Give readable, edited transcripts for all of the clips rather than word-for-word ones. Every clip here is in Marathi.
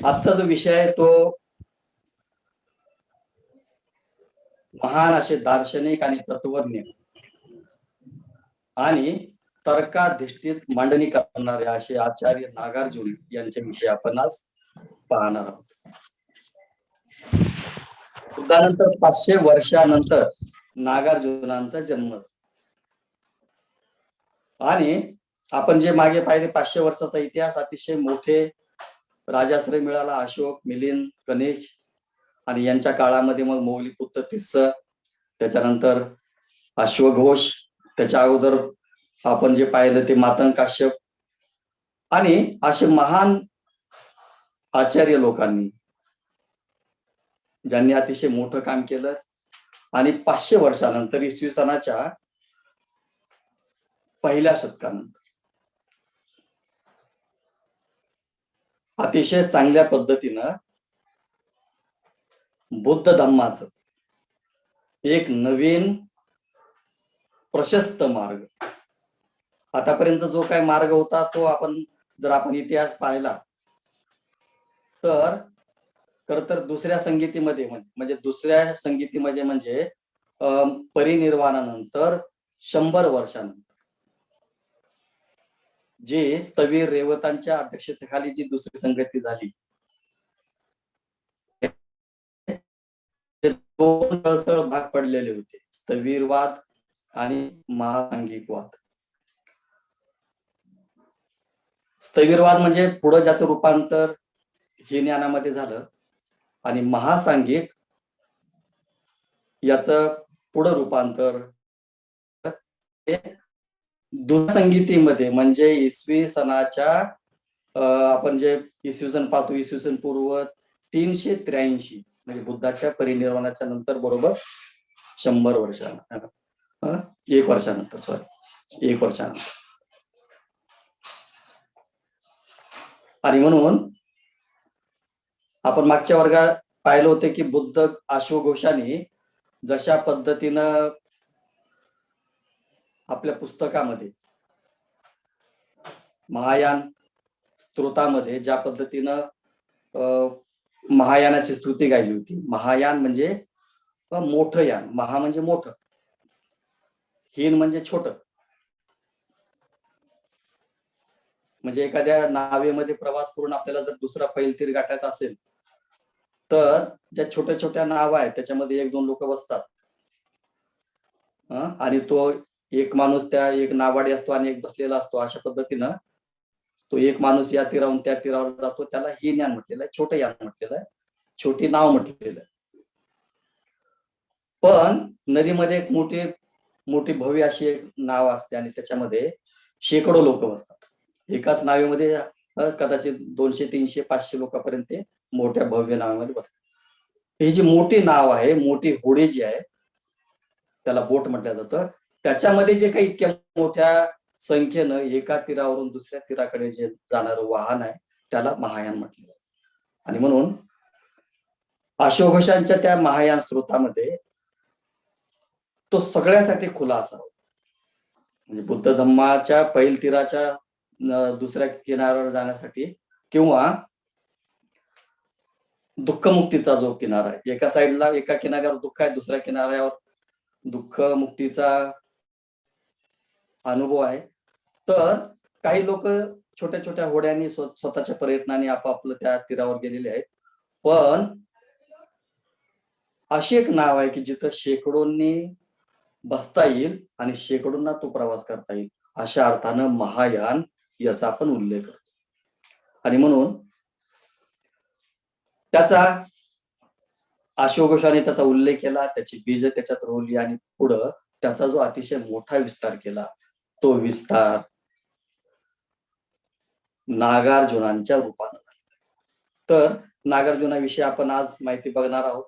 आजचा जो विषय आहे तो महान असे दार्शनिक आणि तत्वज्ञ आणि तर्काधिष्ठित मांडणी करणारे असे आचार्य नागार्जुन यांच्याविषयी आपण आज पाहणार आहोत. बुद्धानंतर 500 वर्षानंतर नागार्जुनांचा जन्म आणि आपण जे मागे पाहिले 500 वर्षाचा इतिहास, अतिशय मोठे राजाश्रय मिळाला. अशोक, मिलिंद, गणेश आणि यांच्या काळामध्ये मग मौलिपुत्र तिस्स, त्याच्यानंतर अश्वघोष, त्याच्या अगोदर आपण जे पाहिलं ते मातंग काश्यप आणि असे महान आचार्य लोकांनी ज्यांनी अतिशय मोठं काम केलं. आणि 500 वर्षानंतर इसवी सनाच्या पहिल्या शतकानंतर अतिशय चांगल्या पद्धतीनं बुद्ध धम्माचं एक नवीन प्रशस्त मार्ग, आतापर्यंत जो काही मार्ग होता तो जर आपण इतिहास पाहिला तर दुसऱ्या संगीतीमध्ये म्हणजे परिनिर्वाणानंतर 100 वर्षानंतर जी स्थवीर रेवतांच्या अध्यक्षतेखाली जी दुसरी संगती झाली, दोन तळसळ भाग पडलेले होते, स्थवीरवाद आणि महासांघिकवाद. स्थवीरवाद म्हणजे पुढे ज्याचं रूपांतर हीनयानामध्ये झालं आणि महासांघिक याचं पुढं रूपांतर दुसंगीतीमध्ये म्हणजे इसवी सनाच्या आपण जे इसवी सन पाहतो, इसवी सन पूर्व 383 म्हणजे बुद्धाच्या परिनिर्वाणाच्या नंतर बरोबर 100 वर्षानंतर 1 वर्षानंतर आणि म्हणून आपण मागच्या वर्गात पाहिलं होतं की बुद्ध अश्वघोषाने जशा पद्धतीनं आपल्या पुस्तकामध्ये महायान स्तोत्रामध्ये ज्या पद्धतीनं महायानाची स्तुती गायली होती. महायान म्हणजे मोठं यान, महा म्हणजे मोठं, हीन म्हणजे छोट. म्हणजे एखाद्या नावेमध्ये प्रवास करून आपल्याला जर दुसरा पैलतीर गाठायचा असेल तर ज्या छोट्या छोट्या नाव आहेत त्याच्यामध्ये 1-2 लोक बसतात आणि तो एक माणूस त्या एक नावाडी असतो आणि एक बसलेला असतो. अशा पद्धतीनं तो एक माणूस या तीरावरून त्या तीरावर जातो, त्याला हीन यान म्हटलेलं आहे, छोटं यान म्हटलेलं आहे, छोटी नाव म्हटलेलं आहे. पण नदीमध्ये एक मोठी भव्य अशी एक नाव असते आणि त्याच्यामध्ये शेकडो लोक बसतात. एकाच नावेमध्ये कदाचित 200, 300, 500 लोकांपर्यंत मोठ्या भव्य नावामध्ये बसतात. ही जी मोठी नाव आहे, मोठी होडी जी आहे त्याला बोट म्हटलं जातं, त्याच्यामध्ये जे काही इतक्या मोठ्या संख्येनं एका तीरावरून दुसऱ्या तीराकडे जे जाणारं वाहन आहे त्याला महायान म्हटलं जातं. आणि म्हणून अश्वघोषांच्या त्या महायान स्रोतामध्ये तो सगळ्यासाठी खुला असावा. म्हणजे बुद्ध धम्माच्या पैल तीराच्या दुसऱ्या किनाऱ्यावर जाण्यासाठी किंवा दुःखमुक्तीचा जो किनारा आहे, एका साईडला एका किनाऱ्यावर दुःख आहे, दुसऱ्या किनाऱ्यावर दुःख मुक्तीचा अनुभव आहे, तर काही लोक छोट्या छोट्या होड्यांनी स्वतःच्या प्रयत्नाने आपापलं त्या तीरावर गेलेले आहेत. पण अशी एक नाव आहे की जिथं शेकडोंनी बसता येईल आणि शेकडोंना तो प्रवास करता येईल, अशा अर्थानं महायान याचा आपण उल्लेख करतो. आणि म्हणून त्याचा अश्वघोषाने त्याचा उल्लेख केला, त्याची बीज त्याच्यात रोवली आणि पुढं त्याचा जो अतिशय मोठा विस्तार केला तो विस्तार नागार्जुनांच्या रूपानं झाला. तर नागार्जुनाविषयी आपण आज माहिती बघणार आहोत.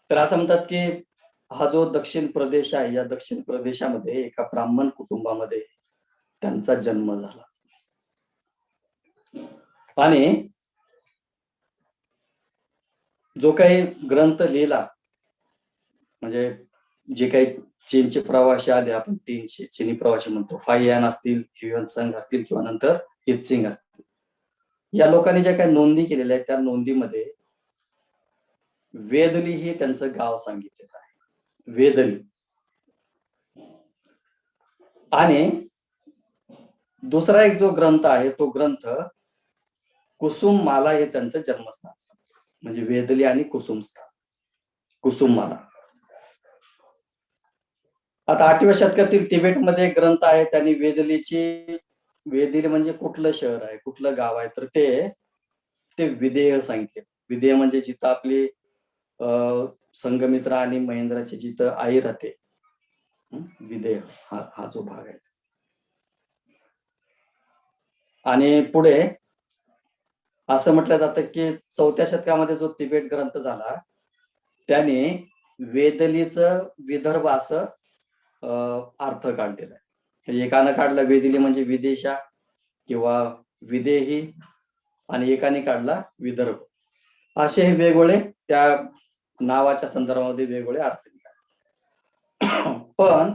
तर असं म्हणतात की हा जो दक्षिण प्रदेश आहे, या दक्षिण प्रदेशामध्ये एका ब्राह्मण कुटुंबामध्ये त्यांचा जन्म झाला आणि जो काही ग्रंथ लिहिला, म्हणजे जे काही चीनचे प्रवासी आले, आपण 300 चिनी प्रवासी म्हणतो, फाययान असतील, ह्युएन संघ असतील किंवा नंतर इत्सिंग असतील. या लोकांनी ज्या काही नोंदी केलेल्या आहेत त्या नोंदीमध्ये वेदली हे त्यांचं गाव सांगितलेलं आहे, वेदली. आणि दुसरा एक जो ग्रंथ आहे तो ग्रंथ कुसुममाला हे त्यांचं जन्मस्थान, म्हणजे वेदली आणि कुसुमस्थान, कुसुममाला. आता 8व्या शतकातील तिबेटमध्ये एक ग्रंथ आहे, त्यांनी वेदली म्हणजे कुठलं शहर आहे, कुठलं गाव आहे, तर ते विदेह सांगितले. विदेह म्हणजे जिथं आपली संघमित्रा आणि महेंद्राची जिथं आई राहते, विदेह हा जो भाग आहे. आणि पुढे असं म्हटलं जातं की 4थ्या शतकामध्ये जो तिबेट ग्रंथ झाला त्याने वेदलीचं विदर्भ असं अर्थ काढलेला आहे. एकानं काढला वेदली म्हणजे विदेशा किंवा विदेही, आणि एकाने काढला विदर्भ. असे हे वेगवेगळे त्या नावाच्या संदर्भामध्ये वेगवेगळे अर्थ निघाले. पण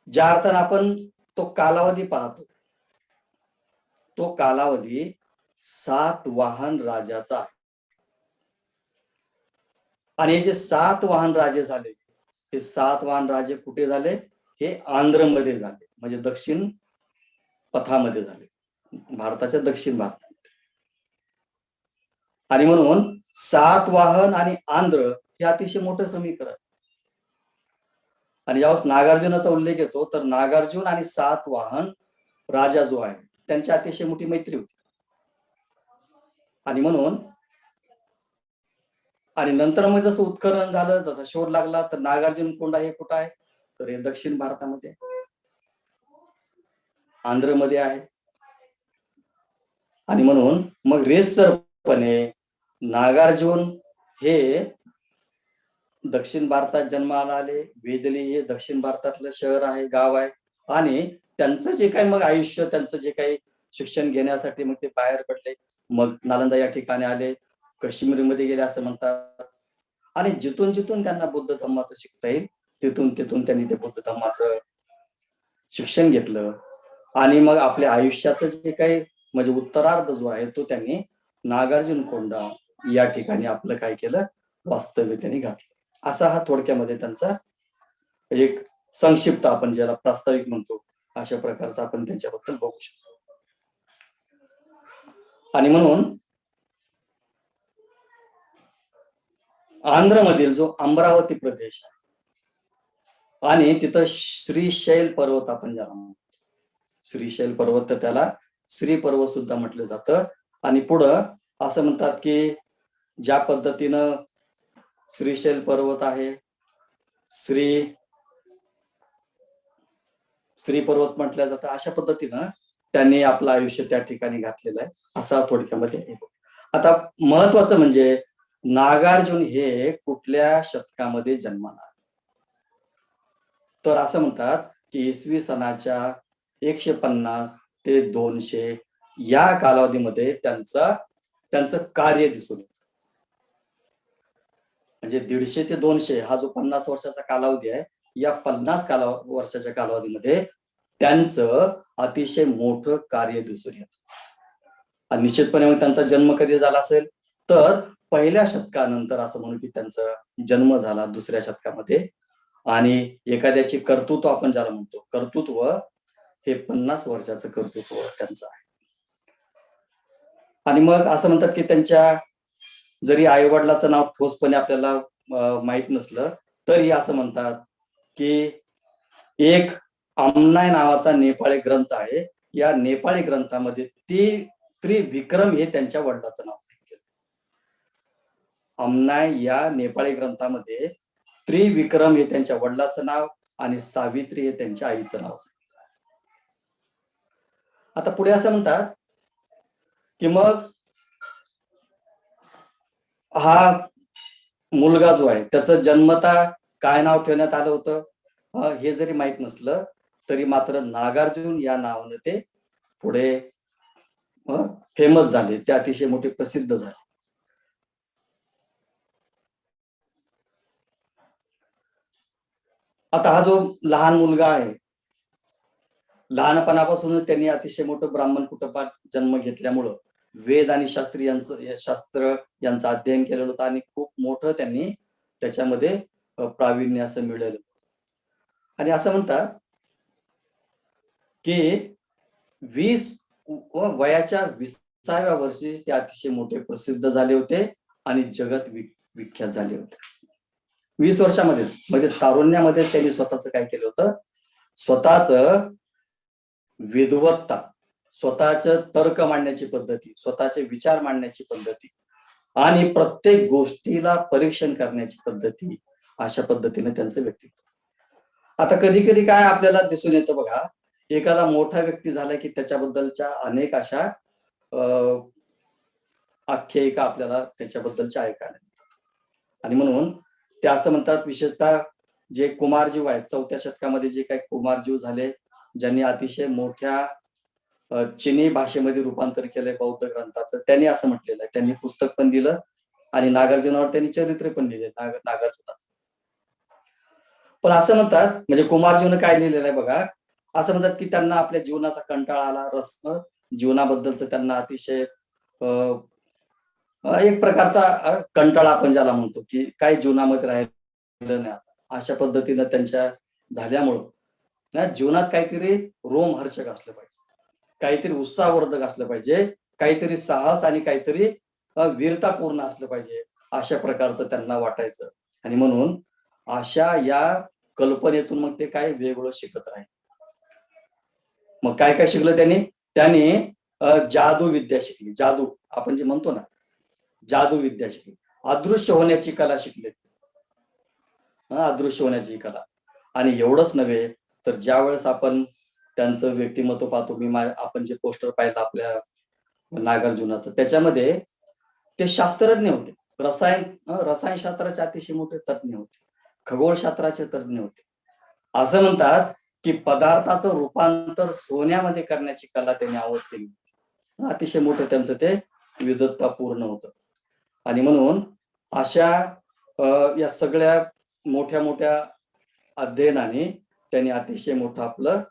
ज्या अर्थानं आपण तो कालावधी पाहतो, तो कालावधी सातवाहन राजाचा आहे. आणि जे सातवाहन राजे झाले, हे सातवाहन राजे कुठे झाले? हे आंध्रमध्ये झाले, म्हणजे दक्षिण पथामध्ये झाले, भारताच्या दक्षिण भागात. आणि म्हणून सातवाहन आणि आंध्र हे अतिशय मोठं समीकरण. आणि ज्यावेळेस नागार्जुनाचा उल्लेख येतो तर नागार्जुन आणि सातवाहन राजा जो आहे त्यांची अतिशय मोठी मैत्री होती. आणि म्हणून आणि नंतर मग जसं उत्खनन झालं, जसा शोध लागला, तर नागार्जुन कोंडा हे कुठं आहे? तर हे दक्षिण भारतामध्ये, आंध्रमध्ये आहे. आणि म्हणून मग रेसरपणे नागार्जुन हे दक्षिण भारतात जन्माला आले, वेदली हे दक्षिण भारतातलं शहर आहे, गाव आहे. आणि त्यांचं जे काही मग आयुष्य, त्यांचं जे काही शिक्षण घेण्यासाठी मग ते बाहेर पडले, मग नालंदा या ठिकाणी आले, काश्मीरमध्ये गेले असं म्हणतात. आणि जिथून जिथून त्यांना बुद्ध धम्माचं शिकता येईल तिथून तिथून त्यांनी ते बुद्ध धम्माचं शिक्षण घेतलं. आणि मग आपल्या आयुष्याचं जे काही म्हणजे उत्तरार्ध जो आहे तो त्यांनी नागार्जुन कोंडा या ठिकाणी आपलं काय केलं, वास्तव्य त्यांनी घातलं. असा हा थोडक्यामध्ये त्यांचा एक संक्षिप्त, आपण ज्याला प्रास्ताविक म्हणतो, अशा प्रकारचा आपण त्यांच्याबद्दल बघू शकतो. आणि म्हणून आंध्रमधील जो अमरावती प्रदेश आहे आणि तिथं श्रीशैल पर्वत, आपण ज्याला म्हणतो श्रीशैल पर्वत, तर त्याला श्री पर्वत सुद्धा म्हटलं जातं. आणि पुढं असं म्हणतात की ज्या पद्धतीनं श्रीशैल पर्वत आहे, श्री पर्वत म्हटलं जातं, अशा पद्धतीनं त्यांनी आपलं आयुष्य त्या ठिकाणी घातलेलं आहे, असा थोडक्यामध्ये. आता महत्वाचं म्हणजे नागार्जुन हे कुठल्या शतकामध्ये जन्माला, तर असं म्हणतात की इसवी सनाच्या 150 ते 200 या कालावधीमध्ये त्यांचं कार्य दिसून येतं. म्हणजे 150 ते 200 हा जो 50 वर्षाचा कालावधी आहे, या 50 वर्षाच्या कालावधीमध्ये त्यांचं अतिशय मोठं कार्य दिसून येतं. आणि निश्चितपणे मग त्यांचा जन्म कधी झाला असेल, तर पहिल्या शतकानंतर असं म्हणू की त्यांचा जन्म झाला 2ऱ्या शतकामध्ये. आणि एखाद्याची कर्तृत्व, आपण ज्याला म्हणतो कर्तृत्व, हे 50 वर्षाचं कर्तृत्व त्यांचं आहे. आणि मग असं म्हणतात की त्यांच्या जरी आई वडिलाचं नाव ठोसपणे आपल्याला माहित नसलं तरी असं म्हणतात की एक आमनाय नावाचा नेपाळी ग्रंथ आहे, या नेपाळी ग्रंथामध्ये त्रिविक्रम हे त्यांच्या वडिलाचं नाव सांगितलं. आमनाय या नेपाळी ग्रंथामध्ये त्रिविक्रम हे त्यांच्या वडिलाचं नाव आणि सावित्री हे त्यांच्या आईचं नाव सांगितलं. आता पुढे असं म्हणतात की मग हा मुलगा जो आहे त्याचं जन्मता काय नाव ठेवण्यात आलं होतं हे जरी माहित नसलं तरी मात्र नागार्जुन या नावाने ते पुढे फेमस झाले, ते अतिशय मोठे प्रसिद्ध झाले. आता हा जो लहान मुलगा आहे, लहानपणापासूनच त्यांनी अतिशय मोठं ब्राह्मण कुटुंबात जन्म घेतल्यामुळं वेद आणि शास्त्र यांचं अध्ययन केलेलं होतं आणि खूप मोठं त्यांनी त्याच्यामध्ये प्रावीण्य असं मिळवलं. आणि असं म्हणतात की 20 वयाच्या 20व्या वर्षी ते अतिशय मोठे प्रसिद्ध झाले होते आणि जगत विख्यात झाले होते. 20 वर्षामध्येच, म्हणजे तारुण्यामध्ये त्यांनी स्वतःच काय केलं होतं, स्वतःच विद्वत्ता, स्वतःच तर्क मांडण्याची पद्धती, स्वतःचे विचार मांडण्याची पद्धती आणि प्रत्येक गोष्टीला परीक्षण करण्याची पद्धती, अशा पद्धतीने त्यांचं व्यक्तित्व. आता कधी कधी काय आपल्याला दिसून येतं बघा, एखादा मोठा व्यक्ती झाला की त्याच्याबद्दलच्या अनेक अशा आख्यायिका आपल्याला त्याच्याबद्दलच्या ऐकायला मिळतात. आणि म्हणून ते असं म्हणतात, विशेषतः जे कुमारजीव आहेत, 4थ्या शतकामध्ये जे काही कुमारजीव झाले, ज्यांनी अतिशय मोठ्या चिनी भाषेमध्ये रूपांतर केलंय बौद्ध ग्रंथाचं, त्यांनी असं म्हटलेलं आहे. त्यांनी पुस्तक पण दिलं आणि नागार्जुनावर त्यांनी चरित्र पण लिहिले, नागार्जुनाचं. पण असं म्हणतात, म्हणजे कुमारजीवनं काय लिहिलेलं आहे बघा, असं म्हणतात की त्यांना आपल्या जीवनाचा कंटाळा आला, जीवनाबद्दलच त्यांना अतिशय एक प्रकारचा कंटाळा आपण ज्याला म्हणतो, की काय जीवनामध्ये राहिलं नाही, अशा पद्धतीनं त्यांच्या झाल्यामुळं जीवनात काहीतरी रोमहर्षक असलं पाहिजे, काहीतरी उत्साहवर्धक असलं पाहिजे, काहीतरी साहस आणि काहीतरी वीरतापूर्ण असलं पाहिजे, अशा प्रकारचं त्यांना वाटायचं. आणि म्हणून अशा या कल्पनेतून मग ते काय वेगळं शिकत राहील. मग काय काय शिकलं त्यांनी? त्यांनी जादू विद्या शिकली. जादू आपण जे म्हणतो ना, जादू विद्या शिकली, अदृश्य होण्याची कला शिकले, अदृश्य होण्याची कला. आणि एवढंच नव्हे, तर ज्या वेळेस आपण त्यांचं व्यक्तिमत्व पाहतो, आपण जे पोस्टर पाहिलं आपल्या नागार्जुनाचं, त्याच्यामध्ये ते शास्त्रज्ञ होते, रसायनशास्त्राचे अतिशय मोठे तज्ञ होते, खगोलशास्त्राचे तज्ञ होते. असं म्हणतात की पदार्थाचं रूपांतर सोन्यामध्ये करण्याची कला त्यांनी आवड केली, अतिशय मोठं त्यांचं ते विद्वत्तापूर्ण होतं. आणि म्हणून अशा या सगळ्या मोठ्या मोठ्या अध्ययनाने त्यांनी अतिशय मोठं आपलं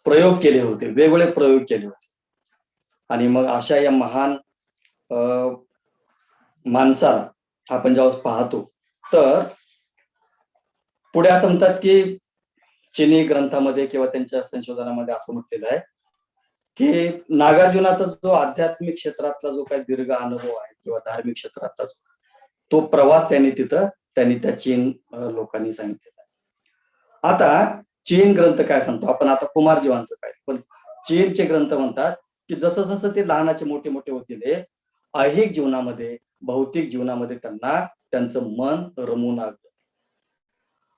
प्रयोग केले होते, वेगवेगळे प्रयोग केले होते. आणि मग अशा या महान माणसाला आपण ज्यावेळेस पाहतो, तर पुढे असं म्हणतात की चिनी ग्रंथामध्ये किंवा त्यांच्या संशोधनामध्ये असं म्हटलेलं आहे की नागार्जुनाचा जो आध्यात्मिक क्षेत्रातला जो काही दीर्घ अनुभव आहे किंवा धार्मिक क्षेत्रातला तो प्रवास त्यांनी त्या चीन लोकांनी सांगितलेला आहे. आता चीन ग्रंथ काय सांगतो, आपण आता कुमारजीवांचं काय, पण चीनचे ग्रंथ म्हणतात की जसं जसं ते लहानाचे मोठे मोठे होत गेले, ऐहिक जीवनामध्ये, भौतिक जीवनामध्ये त्यांना त्यांचं मन रमून लागलं.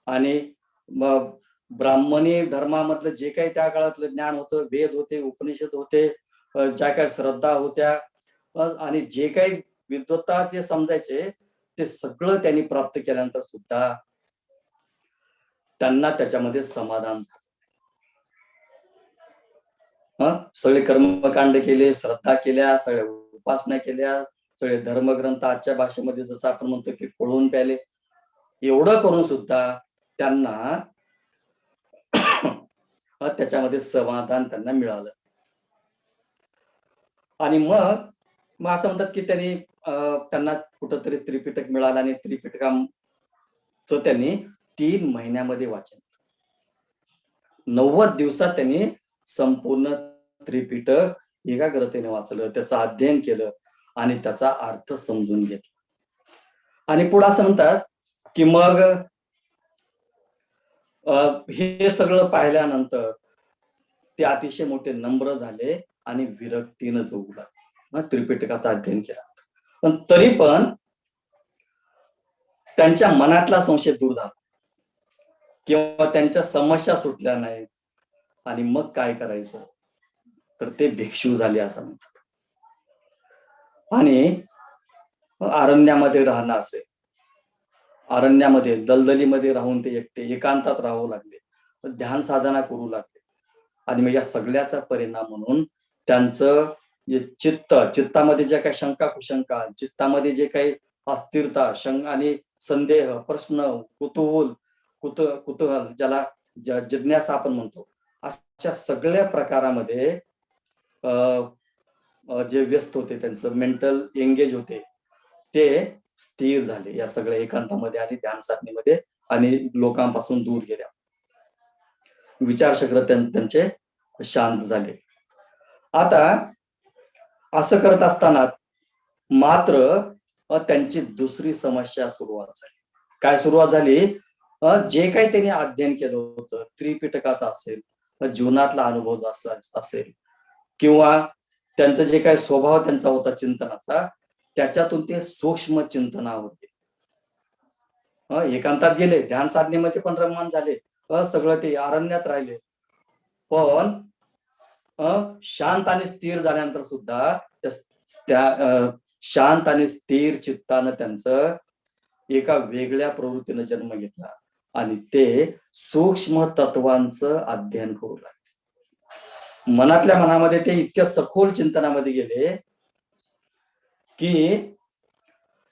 आणि मग ब्राह्मणी धर्मामधलं जे काही त्या काळातलं ज्ञान होतं, वेद होते, उपनिषद होते, ज्या काही श्रद्धा होत्या आणि जे काही विद्वत्ता ते समजायचे, ते सगळं त्यांनी प्राप्त केल्यानंतर सुद्धा त्यांना त्याच्यामध्ये समाधान झालं. सगळे कर्मकांड केले, श्रद्धा केल्या, सगळ्या उपासना केल्या, सगळे धर्मग्रंथ आजच्या भाषेमध्ये जसं आपण म्हणतो की पळून प्याले, एवढं करून सुद्धा त्यांना त्याच्यामध्ये समाधान त्यांना मिळालं. आणि मग असं म्हणतात की त्यांना कुठंतरी त्रिपिटक मिळालं आणि त्रिपिटकाचं त्यांनी 3 महिन्यामध्ये वाचन, 90 दिवसात त्यांनी संपूर्ण त्रिपिटक एकाग्रतेने वाचलं, त्याचं अध्ययन केलं आणि त्याचा अर्थ समजून घेतला. आणि पुढे असं म्हणतात की मग हे सगळं पाहिल्यानंतर ते अतिशय मोठे नम्र झाले आणि विरक्तीनं जगू लागले, त्रिपिटकाचं अध्ययन केलं. पण तरी पण त्यांच्या मनातला संशय दूर झाला किंवा त्यांच्या समस्या सुटल्या नाहीत. आणि मग काय करायचं, तर ते भिक्षू झाले असं म्हणतात. आणि अरण्यामध्ये राहणं असेल, अरण्यामध्ये दलदलीमध्ये राहून ते एकटे एकांतात राहावं लागले, ध्यान साधना करू लागले. आणि मग या सगळ्याचा परिणाम म्हणून त्यांचं जे चित्तामध्ये ज्या काही शंका कुशंका, चित्तामध्ये जे काही अस्थिरता आणि संदेह, प्रश्न, कुतूहल, ज्याला जिज्ञासा आपण म्हणतो, अशा सगळ्या प्रकारामध्ये जे व्यस्त होते, त्यांचं मेंटल एंगेज होते, ते स्थिर झाले या सगळ्या एकांतामध्ये आणि ध्यान साधनेमध्ये, आणि लोकांपासून दूर गेल्या. विचारचक्र त्यांचे शांत झाले. आता असं करत असताना मात्र त्यांची दुसरी समस्या सुरुवात झाली. काय सुरुवात झाली? जे काही त्यांनी अध्ययन केलं होतं, त्रिपिटकाचा असेल, जीवनातला अनुभव असेल, किंवा त्यांचं जे काही स्वभाव त्यांचा होता चिंतनाचा, त्याच्यातून ते सूक्ष्म चिंतनावर गेले. एकांतात गेले, ध्यान साधनेमध्ये पण रममान झाले, सगळं ते अरण्यात राहिले, पण शांत आणि स्थिर झाल्यानंतर सुद्धा त्या शांत आणि स्थिर चित्तानं त्यांचं एका वेगळ्या प्रवृत्तीनं जन्म घेतला आणि ते सूक्ष्म तत्वांचं अध्ययन करू लागले. मनामध्ये ते इतक्या सखोल चिंतनामध्ये गेले की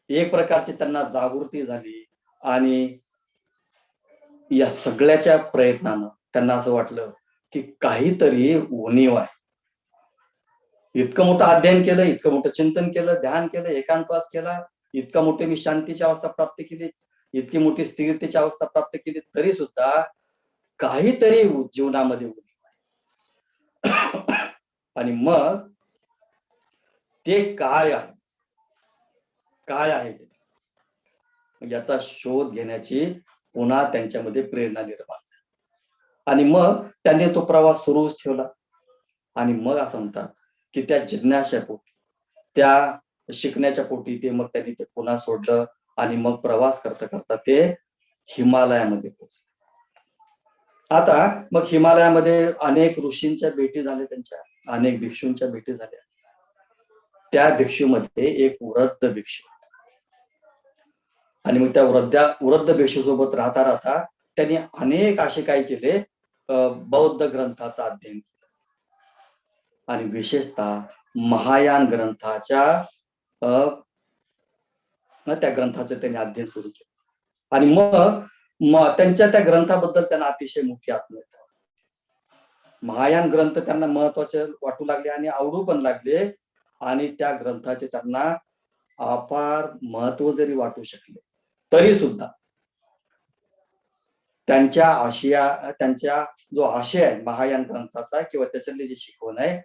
एक प्रकारची त्यांना जागृती झाली, आणि या सगळ्याच्या प्रयत्नानं त्यांना असं वाटलं की काहीतरी उणीव आहे. इतकं मोठं अध्ययन केलं, इतकं मोठं चिंतन केलं, ध्यान केलं, एकांतवास केला, इतका मोठी मी शांतीची अवस्था प्राप्त केली, इतकी मोठी स्थिरतेची अवस्था प्राप्त केली, तरी सुद्धा काहीतरी जीवनामध्ये उणीव आहे. आणि मग ते काय आहे याचा शोध घेण्याची पुन्हा त्यांच्यामध्ये प्रेरणा निर्माण झाली. आणि मग त्यांनी तो प्रवास सुरूच ठेवला. आणि मग असं म्हणतात की त्या जिज्ञासेपोटी, त्या शिकण्याच्या पोटी ते मग त्यांनी ते पुन्हा सोडलं, आणि मग प्रवास करता करता ते हिमालयामध्ये पोहोचले. आता मग हिमालयामध्ये अनेक ऋषींच्या भेटी झाल्या, त्यांच्या अनेक भिक्षूंच्या भेटी झाल्या. त्या भिक्षूमध्ये एक वृद्ध भिक्षू, आणि मग त्या वृद्ध भिक्षू सोबत राहता राहता त्यांनी अनेक असे काय केले, बौद्ध ग्रंथाचं अध्ययन केलं, आणि विशेषतः महायान ग्रंथाच्या त्या ग्रंथाचं त्यांनी अध्ययन सुरू केलं. आणि मग त्यांच्या त्या ग्रंथाबद्दल त्यांना अतिशय मोठी आत्मीयता. महायान ग्रंथ त्यांना महत्वाचे वाटू लागले आणि आवडू पण लागले, आणि त्या ग्रंथाचे त्यांना अपार महत्व जरी वाटू शकले तरी सुद्धा त्यांच्या जो आशय आहे महायान ग्रंथाचा किंवा त्याच्यातले जे शिकवण आहे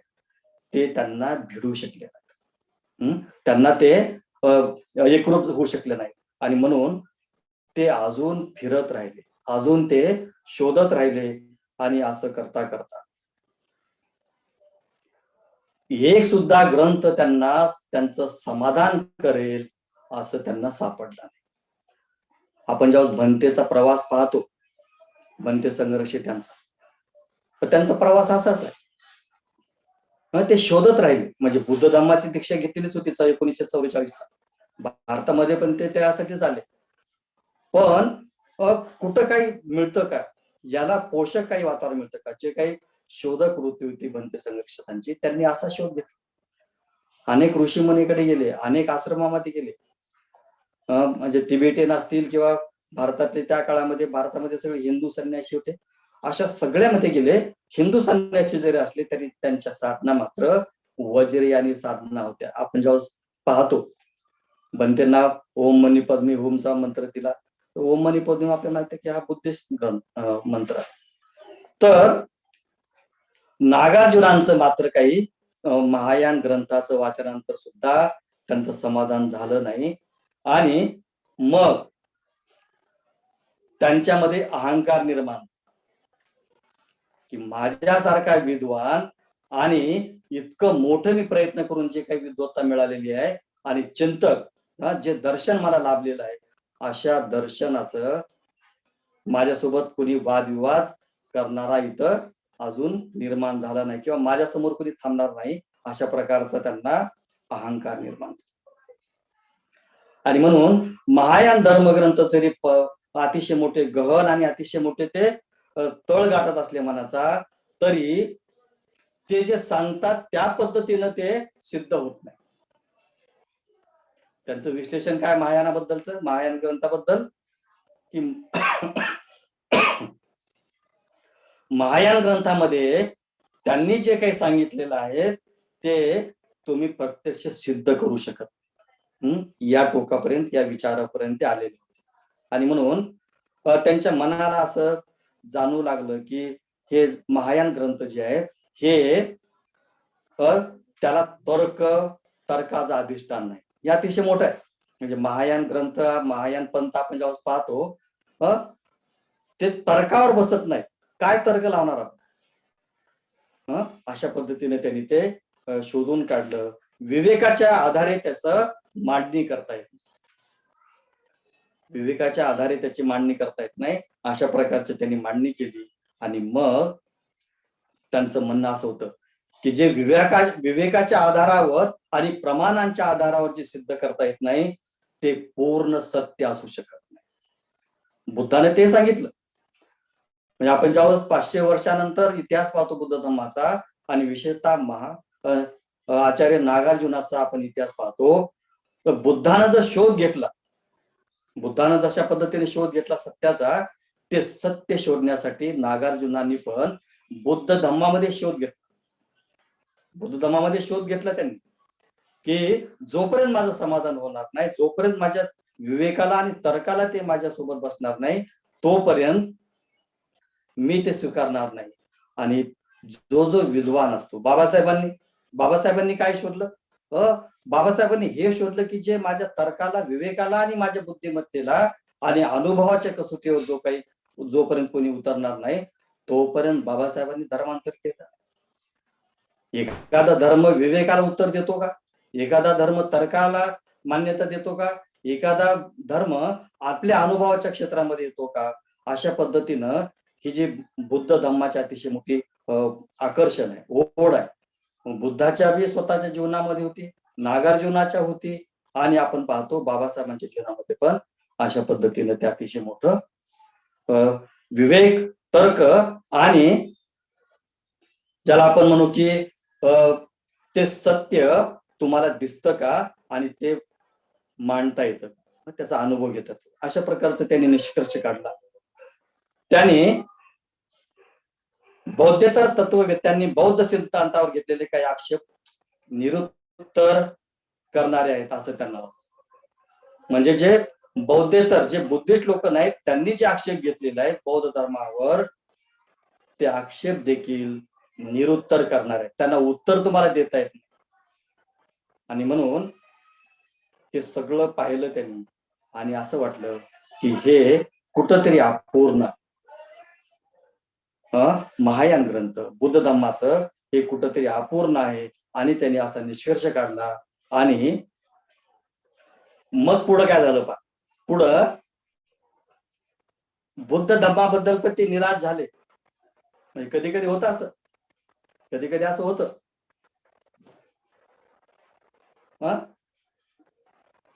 ते त्यांना भिडू शकले नाही. त्यांना ते एकरूप होऊ शकले नाही, आणि म्हणून ते अजून फिरत राहिले, अजून ते शोधत राहिले, आणि असं करता करता एक सुद्धा ग्रंथ त्यांचं समाधान करेल असं त्यांना सापडलं नाही. आपण जेव्हा भंतेचा प्रवास पाहतो, भंते संघर्ष त्यांचा, तर त्यांचा प्रवास असाच आहे. ते शोधत राहिले, म्हणजे बुद्ध धम्माची दीक्षा घेतलीच होती 1944 भारतामध्ये, पण ते त्यासाठी झाले, पण कुठं काही मिळतं का, याला पोषक काही वातावरण मिळतं का? जे काही शोधक वृत्ती होती भंते संरक्षकांची, त्यांनी असा शोध घेतला. अनेक ऋषीमुनीकडे गेले, अनेक आश्रमामध्ये गेले, म्हणजे तिबेटियन असतील किंवा भारतातले, त्या काळामध्ये भारतामध्ये सगळे हिंदू संन्यासी होते, अशा सगळ्यामध्ये गेले. हिंदू संन्यासी जरी असले तरी त्यांच्या साधना मात्र वज्रयानी साधना होत्या. आपण जेव्हा पाहतो भंतेंना ओम मनी पद्मी होमचा मंत्र दिला, ओम मनी पद्मी आपल्याला माहिती की हा बुद्धिस्ट मंत्र आहे. तर नागार्जुनांचं मात्र काही महायान ग्रंथाचं वाचनानंतर सुद्धा त्यांचं समाधान झालं नाही, आणि मग त्यांच्यामध्ये अहंकार निर्माण की माझ्यासारखा विद्वान आणि इतकं मोठं मी प्रयत्न करून जे काही विद्वत्ता मिळालेली आहे आणि चिंतक जे दर्शन मला लाभलेलं आहे, अशा दर्शनाचं माझ्यासोबत कोणी वादविवाद करणारा इथं अजून निर्माण झाला नाही, किंवा माझ्यासमोर कोणी थांबणार नाही, अशा प्रकारचा त्यांना अहंकार निर्माण झाला. आणि म्हणून महायान धर्मग्रंथ जरी अतिशय मोठे गहन आणि अतिशय मोठे ते तळ गाठत असले मनाचा, तरी ते जे सांगतात त्या पद्धतीनं ते सिद्ध होत नाही. त्यांचं विश्लेषण काय महायानाबद्दलचं, महायान ग्रंथाबद्दल, की महायान ग्रंथामध्ये त्यांनी जे काही सांगितलेलं आहे ते तुम्ही प्रत्यक्ष सिद्ध करू शकत, या टोकापर्यंत, या विचारापर्यंत आलेले होते. आणि म्हणून त्यांच्या मनाला असं जाणू लागलं की हे महायान ग्रंथ जे आहेत हे त्याला तर्काचा अधिष्ठान नाही. हे अतिशय मोठं आहे. म्हणजे महायान ग्रंथ, महायान पंथ आपण जेव्हा पाहतो ते तर्कावर बसत नाही. काय तर्क लावणार आपण? अशा पद्धतीने त्यांनी ते शोधून काढलं. विवेकाच्या आधारे त्याचं मांडणी करता येत नाही. विवेकाच्या आधारे त्याची मांडणी करता येत नाही. अशा प्रकारची त्यांनी मांडणी केली. आणि मग त्यांचं म्हणणं असं होतं की जे विवेकाच्या आधारावर आणि प्रमाणांच्या आधारावर जे सिद्ध करता येत नाही ते पूर्ण सत्य असू शकत नाही. बुद्धाने ते सांगितलं. म्हणजे आपण जेव्हा 500 वर्षानंतर इतिहास पाहतो बुद्ध धर्माचा, आणि विशेषतः आचार्य नागार्जुनाचा आपण इतिहास पाहतो, तर बुद्धानं जर शोध घेतला, बुद्धानं जशा पद्धतीने शोध घेतला सत्याचा, ते सत्य शोधण्यासाठी नागार्जुनांनी पण बुद्ध धम्मामध्ये शोध घेतला. बुद्ध धम्मामध्ये शोध घेतला त्यांनी की जोपर्यंत माझं समाधान होणार नाही, जोपर्यंत माझ्या विवेकाला आणि तर्काला ते माझ्यासोबत बसणार नाही, तोपर्यंत मी ते स्वीकारणार नाही. आणि जो विद्वान असतो, बाबासाहेबांनी काय शोधलं? बाबासाहेबांनी हे शोधलं की जे माझ्या तर्काला, विवेकाला आणि माझ्या बुद्धिमत्तेला आणि अनुभवाच्या कसोटीवर जोपर्यंत कोणी उतरणार नाही, तोपर्यंत बाबासाहेबांनी धर्मांतर केलं. एखादा धर्म विवेकाला उत्तर देतो का? एखादा धर्म तर्काला मान्यता देतो का? एखादा धर्म आपल्या अनुभवाच्या क्षेत्रामध्ये येतो का? अशा पद्धतीनं ही जी बुद्ध धम्माची अतिशय मोठी आकर्षण आहे, ओढ आहे. बुद्धाच्या बी स्वतःच्या जीवनामध्ये होती, नागार्जुनाच्या होती, आणि आपण पाहतो बाबासाहेबांच्या जीवनामध्ये पण अशा पद्धतीनं ते अतिशय मोठं विवेक, तर्क, आणि ज्याला आपण म्हणू की ते सत्य तुम्हाला दिसतं का आणि ते मांडता येतं, त्याचा अनुभव घेतात. अशा प्रकारचं त्यांनी निष्कर्ष काढला. त्याने बौद्धेतर तत्ववेत्यांनी बौद्ध सिद्धांतावर घेतलेले काही आक्षेप निरुत्तर करणारे आहेत असं त्यांना वाटतं. म्हणजे जे बौद्धेतर, जे बुद्धिस्ट लोक नाहीत, त्यांनी जे आक्षेप घेतलेले आहेत बौद्ध धर्मावर, ते आक्षेप देखील निरुत्तर करणार आहेत. त्यांना उत्तर तुम्हाला देता येत नाही. आणि म्हणून हे सगळं पाहिलं त्यांनी आणि असं वाटलं की हे कुठंतरी अपूर्ण, महायान ग्रंथ बुद्ध धम्माचं हे कुठंतरी अपूर्ण आहे. आणि त्यांनी असा निष्कर्ष काढला. आणि मग पुढं काय झालं पहा, पुढं बुद्ध धम्माबद्दल पण ते निराश झाले. म्हणजे कधी कधी होतं असं, कधी कधी असं होतं.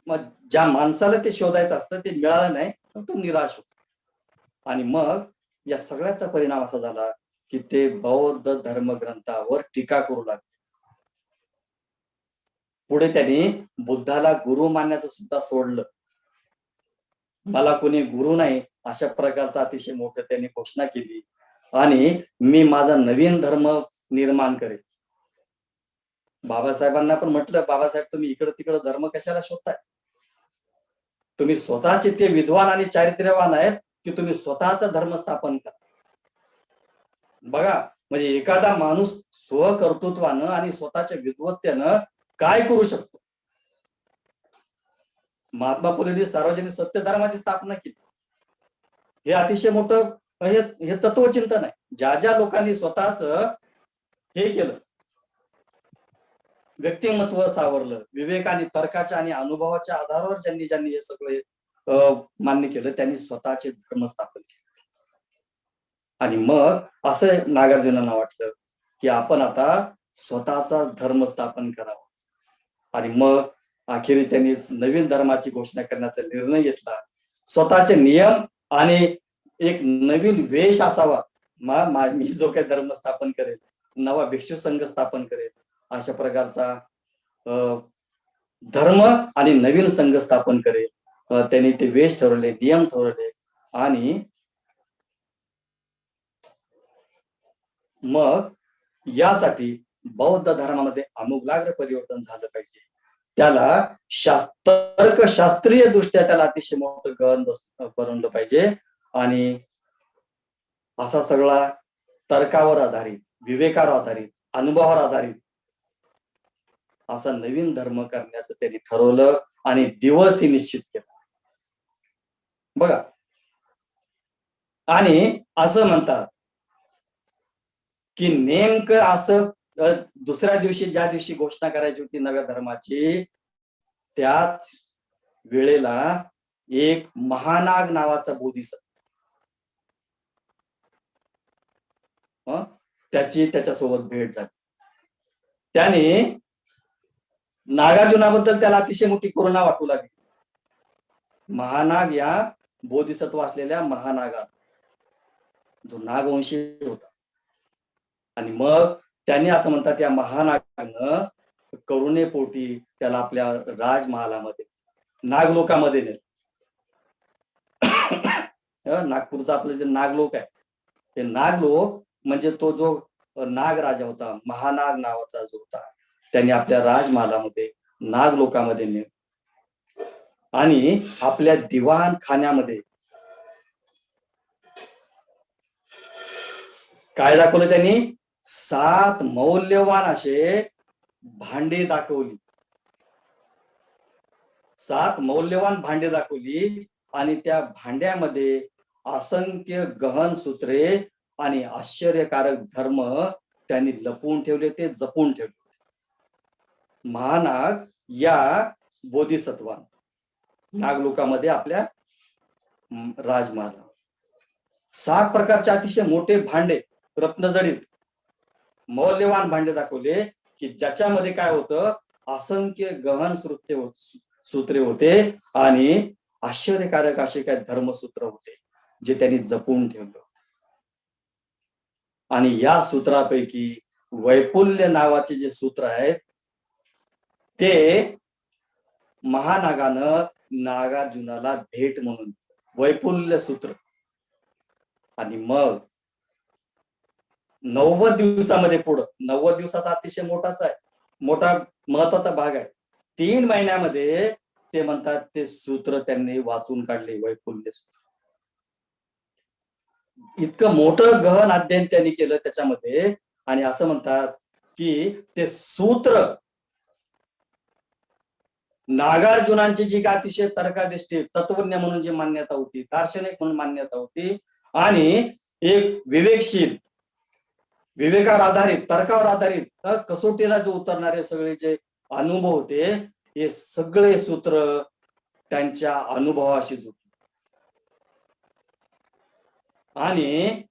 मग ज्या माणसाला ते शोधायचं असतं ते मिळालं नाही, तो निराश होतो. आणि मग या सगळ्याचा परिणाम असा झाला की ते बौद्ध धर्मग्रंथावर टीका करू लागले. पुढे त्यांनी बुद्धाला गुरु मानण्याचं सुद्धा सोडलं. मला कोणी गुरु नाही अशा प्रकारचा अतिशय मोठं त्यांनी घोषणा केली. आणि मी माझा नवीन धर्म निर्माण करेल. बाबासाहेबांना पण म्हटलं, बाबासाहेब तुम्ही इकडं तिकडं धर्म कशाला शोधताय? तुम्ही स्वतःचे ते विद्वान आणि चारित्र्यवान आहेत की तुम्ही स्वतःचा धर्म स्थापन करा. बघा, म्हणजे एखादा माणूस स्वकर्तृत्वानं आणि स्वतःच्या विद्वत्तेनं काय करू शकतो. महात्मा फुलेंनी सार्वजनिक सत्य धर्माची स्थापना केली. हे अतिशय मोठं हे तत्वचिंतन आहे. ज्या ज्या लोकांनी स्वतःच हे केलं, व्यक्तिमत्व सावरलं, विवेक आणि तर्काच्या आणि अनुभवाच्या आधारावर ज्यांनी हे सगळे मान्य केलं, त्यांनी स्वतःचे धर्म स्थापन केले. आणि मग असं नागार्जुनांना वाटलं की आपण आता स्वतःचा धर्म स्थापन करावा. आणि मग अखेरी त्यांनी नवीन धर्माची घोषणा करण्याचा निर्णय घेतला. स्वतःचे नियम आणि एक नवीन वेश असावा. मी जो काही धर्म स्थापन करेल, नवा भिक्षू संघ स्थापन करेल, अशा प्रकारचा धर्म आणि नवीन संघ स्थापन करेल. त्यांनी ते वेश ठरवले, नियम ठरवले आणि मग यासाठी बौद्ध धर्मामध्ये आमूलाग्र परिवर्तन झालं पाहिजे. त्याला तर्कशास्त्रीय दृष्ट्या त्याला अतिशय मोठं गहन बनवलं पाहिजे आणि असा सगळा तर्कावर आधारित, विवेकावर आधारित, अनुभवावर आधारित असा नवीन धर्म करण्याचं त्यांनी ठरवलं आणि दिवसही निश्चित केला. बघा, आणि असं म्हणतात की नेमकं असं दुसऱ्या दिवशी ज्या दिवशी घोषणा करायची होती नव्या धर्माची, त्याच वेळेला एक महानाग नावाचा बोधिसत्व त्याच्यासोबत भेट झाली. त्याने नागार्जुनाबद्दल त्याला अतिशय मोठी करुणा वाटू लागली. महानाग या बोधिसत्व असलेल्या महानागा जो नागवंशी होता, आणि मग त्यांनी असं म्हणतात या महानागानं करुणेपोटी त्याला आपल्या राजमहालामध्ये नागलोकामध्ये नेलं. नागपूरचा आपलं जे नागलोक आहे, ते नागलोक म्हणजे तो जो नाग राजा होता, महानाग नावाचा जो होता, त्यांनी आपल्या राजमहालामध्ये नागलोकामध्ये नेलं आणि आपल्या दिवाण खान्यामध्ये काय दाखवलं त्यांनी? 7 मौल्यवान असे भांडे दाखवली. 7 मौल्यवान भांडे दाखवली आणि त्या भांड्यामध्ये असंख्य गहन सूत्रे आणि आश्चर्यकारक धर्म त्यांनी लपवून ठेवले, ते जपून ठेवले. महानाग या बोधिसत्वान नागलोकामध्ये आपल्या राजमहाल 7 प्रकारचे अतिशय मोठे भांडे, रत्नजडित मौल्यवान भांडे दाखवले की ज्याच्यामध्ये काय होतं, असंख्य गहन सूत्रे होते आणि आश्चर्यकारक असे काही धर्मसूत्र होते जे त्यांनी जपून ठेवले. आणि या सूत्रापैकी वैपुल्य नावाचे जे सूत्र आहेत ते महानागानं नागार्जुनाला भेट म्हणून वैपुल्य सूत्र. आणि मग 90 दिवसामध्ये पुढं, 90 दिवसाचा अतिशय मोठा महत्वाचा भाग आहे. 3 महिन्यामध्ये ते म्हणतात ते सूत्र त्यांनी वाचून काढले, वैपुल्य सूत्र. इतकं मोठं गहन अध्ययन त्यांनी केलं त्याच्यामध्ये, आणि असं म्हणतात की ते सूत्र नागार्जुनांची जी काय अतिशय तर्कादिष्टी तत्वज्ञ म्हणून जी मान्यता होती, दार्शनिक म्हणून मान्यता होती, आणि एक विवेकशील, विवेकावर आधारित, तर्कावर आधारित, कसोटीला जो उतरणारे सगळे जे अनुभव होते, हे सगळे सूत्र त्यांच्या अनुभवाशी जुळले आणि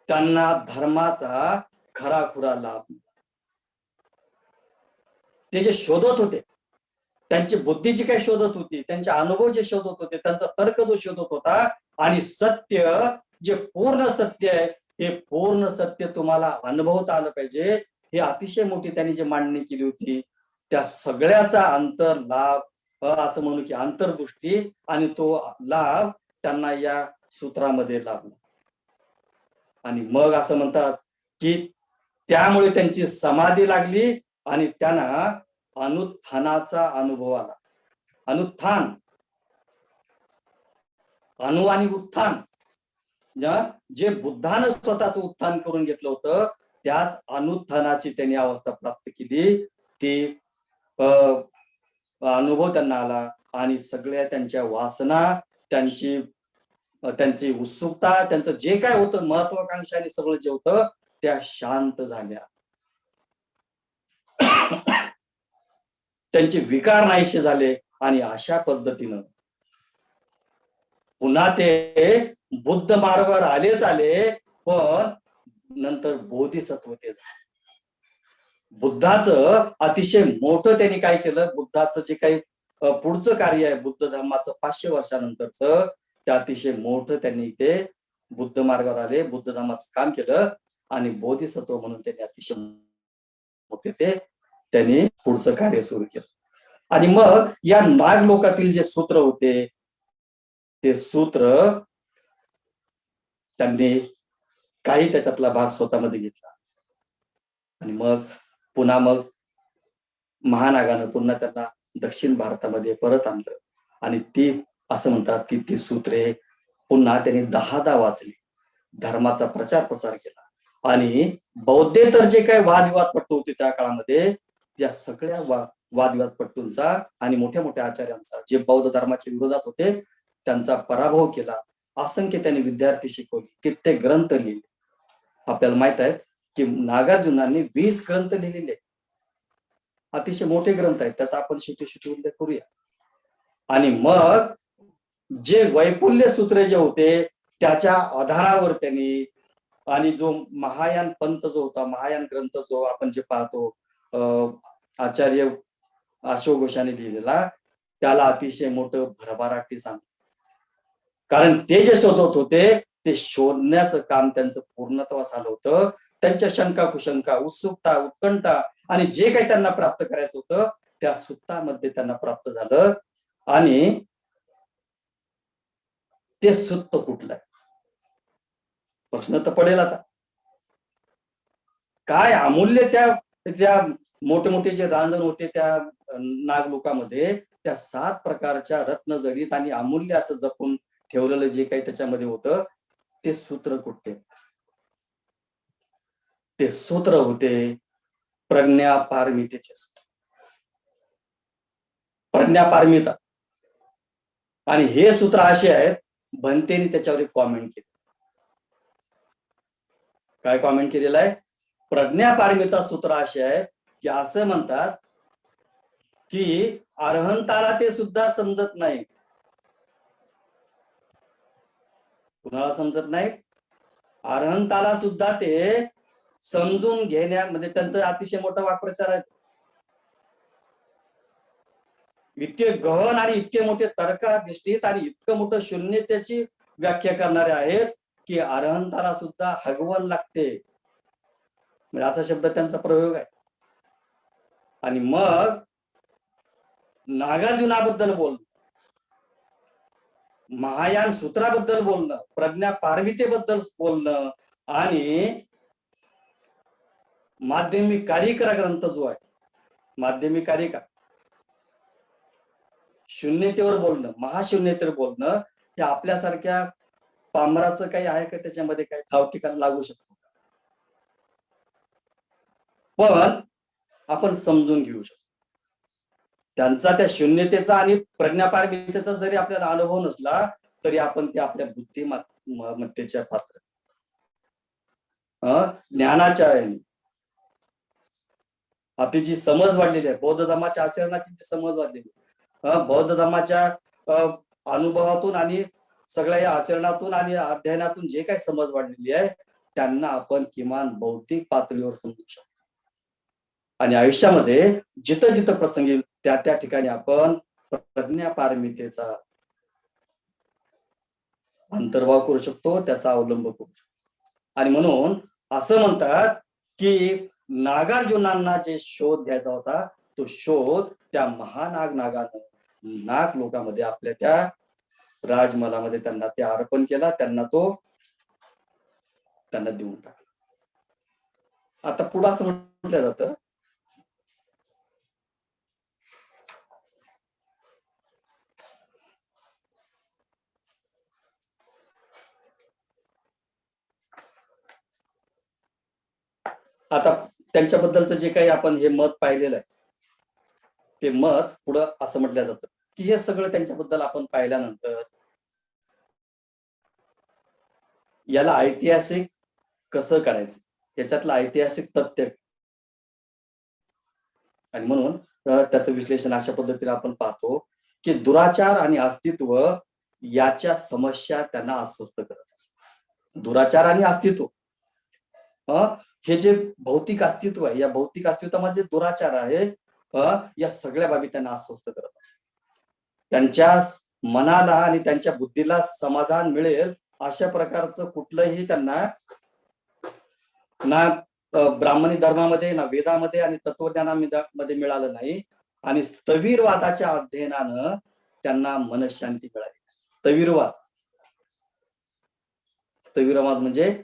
त्यांना धर्माचा खराखुरा लाभ. ते जे शोधत होते, त्यांची बुद्धी जी काही शोधत होती, त्यांचे अनुभव जे शोधत होते, त्यांचा तर्क जो शोधत होता, आणि सत्य जे पूर्ण सत्य आहे, हे पूर्ण सत्य तुम्हाला अनुभवता आलं पाहिजे, हे अतिशय मोठी त्यांनी जी मांडणी केली होती, त्या सगळ्याचा अंतर लाभ, असं म्हणू की अंतर्दृष्टी, आणि तो लाभ त्यांना या सूत्रामध्ये लाभला. आणि मग असं म्हणतात की त्यामुळे त्यांची समाधी लागली आणि त्यांना अनुत्थानाचा अनुभव आला. अनुत्थान, अनु आणि उत्थान, जे बुद्धानं स्वतःच उत्थान करून घेतलं होतं, त्याच अनुत्थानाची त्यांनी अवस्था प्राप्त केली. ती अनुभव त्यांना आला आणि सगळ्या त्यांच्या वासना, त्यांची उत्सुकता, त्यांचं जे काय होतं, महत्वाकांक्षा आणि सगळं जे होतं, त्या शांत झाल्या. त्यांचे विकार नाहीसे झाले आणि अशा पद्धतीनं पुन्हा ते बुद्ध मार्गावर आले, पण नंतर बोधिसत्व ते झाले. बुद्धाचं अतिशय मोठं त्यांनी काय केलं, बुद्धाचं जे काही पुढचं कार्य आहे बुद्ध धर्माचं 500 वर्षानंतरचं, ते अतिशय मोठं त्यांनी ते बुद्ध मार्गावर आले, बुद्ध धर्माचं काम केलं आणि बोधिसत्व म्हणून त्यांनी अतिशय मोठे ते त्यांनी पुढचं कार्य सुरू केलं. आणि मग या नाग लोकातील जे सूत्र होते ते सूत्र त्यांनी काही त्याच्यातला भाग स्वतःमध्ये घेतला आणि मग महानागानं पुन्हा त्यांना दक्षिण भारतामध्ये परत आणलं आणि ती असं म्हणतात की ती सूत्रे पुन्हा त्यांनी 10 वाचली, धर्माचा प्रचार प्रसार केला आणि बौद्धेतर जे काही वादविवादपट्टू होते त्या काळामध्ये त्या सगळ्या वादविवादपट्टूंचा आणि मोठ्या मोठ्या आचार्यांचा जे बौद्ध धर्माच्या विरोधात होते त्यांचा पराभव केला. असंख्य त्यांनी विद्यार्थी शिकवले, कित्येक ग्रंथ लिहिले. आपल्याला माहित आहे की नागार्जुनांनी 20 ग्रंथ लिहिलेले, अतिशय मोठे ग्रंथ आहेत, त्याचा आपण शेवटी उल्लेख करूया. आणि मग जे वैपुल्य सूत्र जे होते त्याच्या आधारावर त्यांनी आणि जो महायान पंथ जो होता, महायान ग्रंथ जो आपण जे पाहतो आचार्य अशोक घोषाने लिहिलेला, त्याला अतिशय मोठं भरभराटी सांग, कारण ते जे शोधत होते ते शोधण्याचं काम त्यांचं पूर्णत्वास आलं होतं. त्यांच्या शंका कुशंका, उत्सुकता, उत्कंठा आणि जे काही त्यांना प्राप्त करायचं होतं त्या सुत्तामध्ये त्यांना प्राप्त झालं. आणि ते सुत्त कुठलं आहे प्रश्न तर पडेल आता. काय अमूल्य त्या मोठे मोठे जे रांजण होते त्या नागलोकामध्ये, त्या 7 प्रकारच्या रत्नजडीत आणि अमूल्य असं जपून ठेवलेलं जे काही त्याच्यामध्ये होतं ते सूत्र कुठले? ते सूत्र होते प्रज्ञा पारमितेचे सूत्र, प्रज्ञा पारमिता. आणि हे सूत्र असे आहेत, भंतेने त्याच्यावर एक कॉमेंट केली. काय कॉमेंट केलेलं आहे? प्रज्ञा पारमिता सूत्र असे आहेत की असं म्हणतात की अरहंताला ते सुद्धा समजत नाही. कुणाला समजत नाही? अरहंताला सुद्धा ते समजून घेण्यामध्ये त्यांचं अतिशय मोठा वाक्प्रचार आहे. इतके गहन आणि इतके मोठे तर्काधिष्ठित आणि इतकं मोठं शून्यतेची व्याख्या करणारे आहेत की अरहंताला सुद्धा हगवण लागते, म्हणजे असा शब्द त्यांचा प्रयोग आहे. आणि मग नागार्जुनाबद्दल बोलणं, महायान सूत्राबद्दल बोलणं, प्रज्ञा पारमितेबद्दल बोलणं आणि माध्यमिक कारिका ग्रंथ जो आहे, माध्यमिक कारिका, शून्यतेवर बोलणं, महाशून्यतेवर बोलणं, हे आपल्यासारख्या पामराचं काही आहे का त्याच्यामध्ये काही ठाव ठिकाण लागू शकतो? पण आपण समजून घेऊ शकतो त्यांचा त्या शून्यतेचा आणि प्रज्ञापारमितेचा जरी आपल्याला अनुभव नसला तरी आपण ते आपल्या बुद्धिमत्तेच्या पात्र ज्ञानाच्या आपली जी समज वाढलेली आहे, बौद्ध धर्माच्या आचरणाची जी समज वाढलेली आहे, बौद्ध धर्माच्या अनुभवातून आणि सगळ्या या आचरणातून आणि अध्ययनातून जे काही समज वाढलेली आहे त्यांना आपण किमान बौद्धिक पातळीवर समजू शकतो. आणि आयुष्यामध्ये जिथं जिथं प्रसंगी त्या ठिकाणी आपण प्रज्ञा पारमितेचा अंतर्भाव करू शकतो, त्याचा अवलंब करू शकतो. आणि म्हणून असं म्हणतात की नागार्जुनांना जे शोध घ्यायचा होता तो शोध त्या नागानं नाग लोकांमध्ये आपल्या त्या राजमलामध्ये त्यांना ते अर्पण केला, त्यांना देऊन टाकला. आता पुढे असं म्हटलं जातं आता त्यांच्याबद्दलचं जे काही आपण हे मत पाहिलेलं आहे ते मत पुढं असं म्हटलं जातं की हे सगळं त्यांच्याबद्दल आपण पाहिल्यानंतर याला ऐतिहासिक कसं करायचं, याच्यातलं ऐतिहासिक तथ्य, आणि म्हणून त्याचं विश्लेषण अशा पद्धतीने आपण पाहतो की दुराचार आणि अस्तित्व याच्या समस्या त्यांना अस्वस्थ करत असतात. दुराचार आणि अस्तित्व हे जे भौतिक अस्तित्व आहे, या भौतिक अस्तित्वामध्ये दुराचार आहे, या सगळ्या बाबी त्यांना अस्वस्थ करत असतात. त्यांच्या मनाला आणि त्यांच्या बुद्धीला समाधान मिळेल अशा प्रकारचं कुठलंही त्यांना ना ब्राह्मणी धर्मामध्ये ना वेदामध्ये आणि तत्वज्ञानामध्ये मिळालं नाही. आणि स्थविरवादाच्या अध्ययनानं त्यांना मनशांती मिळाली. स्थविरवाद म्हणजे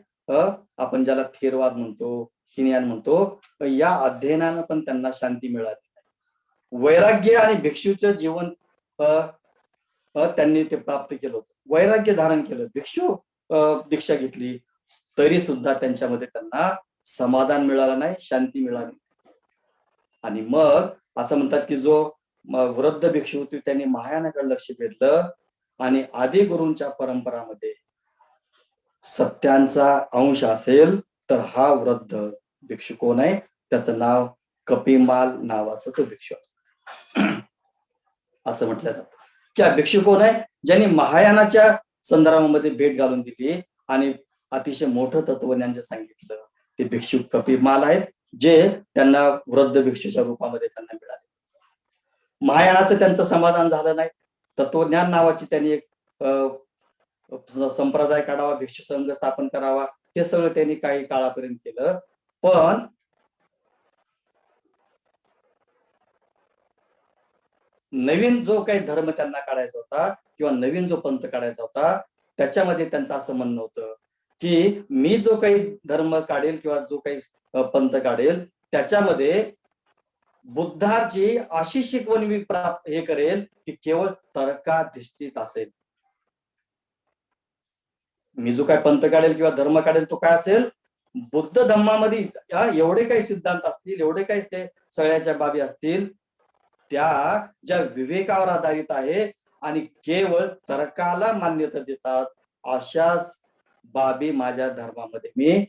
आपण ज्याला थेरवाद म्हणतो, हिनयान म्हणतो, या अध्ययनानं पण त्यांना शांती मिळाली. वैराग्य आणि भिक्षूचं जीवन त्यांनी ते प्राप्त केलं होतं. वैराग्य धारण केलं, भिक्षू दीक्षा घेतली, तरी सुद्धा त्यांच्यामध्ये त्यांना समाधान मिळालं नाही, शांती मिळाली. आणि मग असं म्हणतात की जो वृद्ध भिक्षू होती त्यांनी महायानाकडे लक्ष वेधलं आणि आदि गुरूंच्या परंपरामध्ये सत्यांचा अंश असेल तर हा वृद्ध भिक्षू कोण आहे? त्याचं नाव कपिमाल नावाचं तो भिक्षू असं म्हटलं जातं. की हा भिक्षू कोण आहे? ज्यांनी महायानाच्या संदर्भामध्ये भेट घालून दिली आणि अतिशय मोठं तत्वज्ञान जे सांगितलं ते भिक्षू कपिमाल आहेत, जे त्यांना वृद्ध भिक्षूच्या रूपामध्ये त्यांना मिळाले. महायानाचं त्यांचं समाधान झालं नाही. तत्वज्ञान नावाची त्यांनी एक संप्रदाय काढावा, भिक्षू संघ स्थापन करावा, हे सगळं त्यांनी काही काळापर्यंत केलं. पण नवीन जो काही धर्म त्यांना काढायचा होता किंवा नवीन जो पंथ काढायचा होता त्याच्यामध्ये त्यांचं असं म्हणणं होतं की मी जो काही धर्म काढेल किंवा जो काही पंथ काढेल त्याच्यामध्ये बुद्धाची अशी शिकवण मी प्राप्त हे करेल की केवळ तर्काधिष्ठित असेल. मी जो काय पंथ काढेल किंवा धर्म काढेल तो काय असेल? बुद्ध धम्मामध्ये एवढे काही सिद्धांत असतील, एवढे काही ते सगळ्याच्या बाबी असतील, त्या ज्या विवेकावर आधारित आहे आणि केवळ तर्काला मान्यता देतात, अशाच बाबी माझ्या धर्मामध्ये मी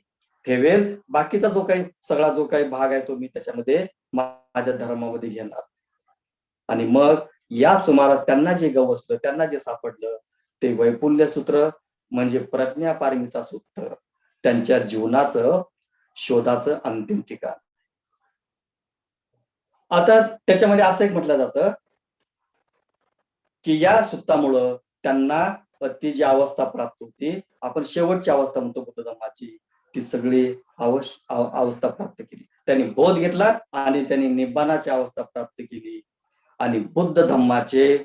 ठेवेल. बाकीचा जो काही सगळा जो काही भाग आहे तो मी त्याच्यामध्ये माझ्या धर्मामध्ये घेणार. आणि मग या सुमारास त्यांना जे गवसलं, त्यांना जे सापडलं ते वैपुल्य सूत्र म्हणजे प्रज्ञापारमिता सूत्र त्यांच्या जीवनाचं शोधाचं अंतिम ठिकाण. आता त्याच्यामध्ये असं एक म्हटलं जातं की या सूत्रामुळं त्यांना ती जी अवस्था प्राप्त होती, आपण शेवटची अवस्था म्हणतो बुद्ध धम्माची, ती सगळी अवस्था प्राप्त केली. त्यांनी बोध घेतला आणि त्यांनी निब्बाणाची अवस्था प्राप्त केली. आणि बुद्ध धम्माचे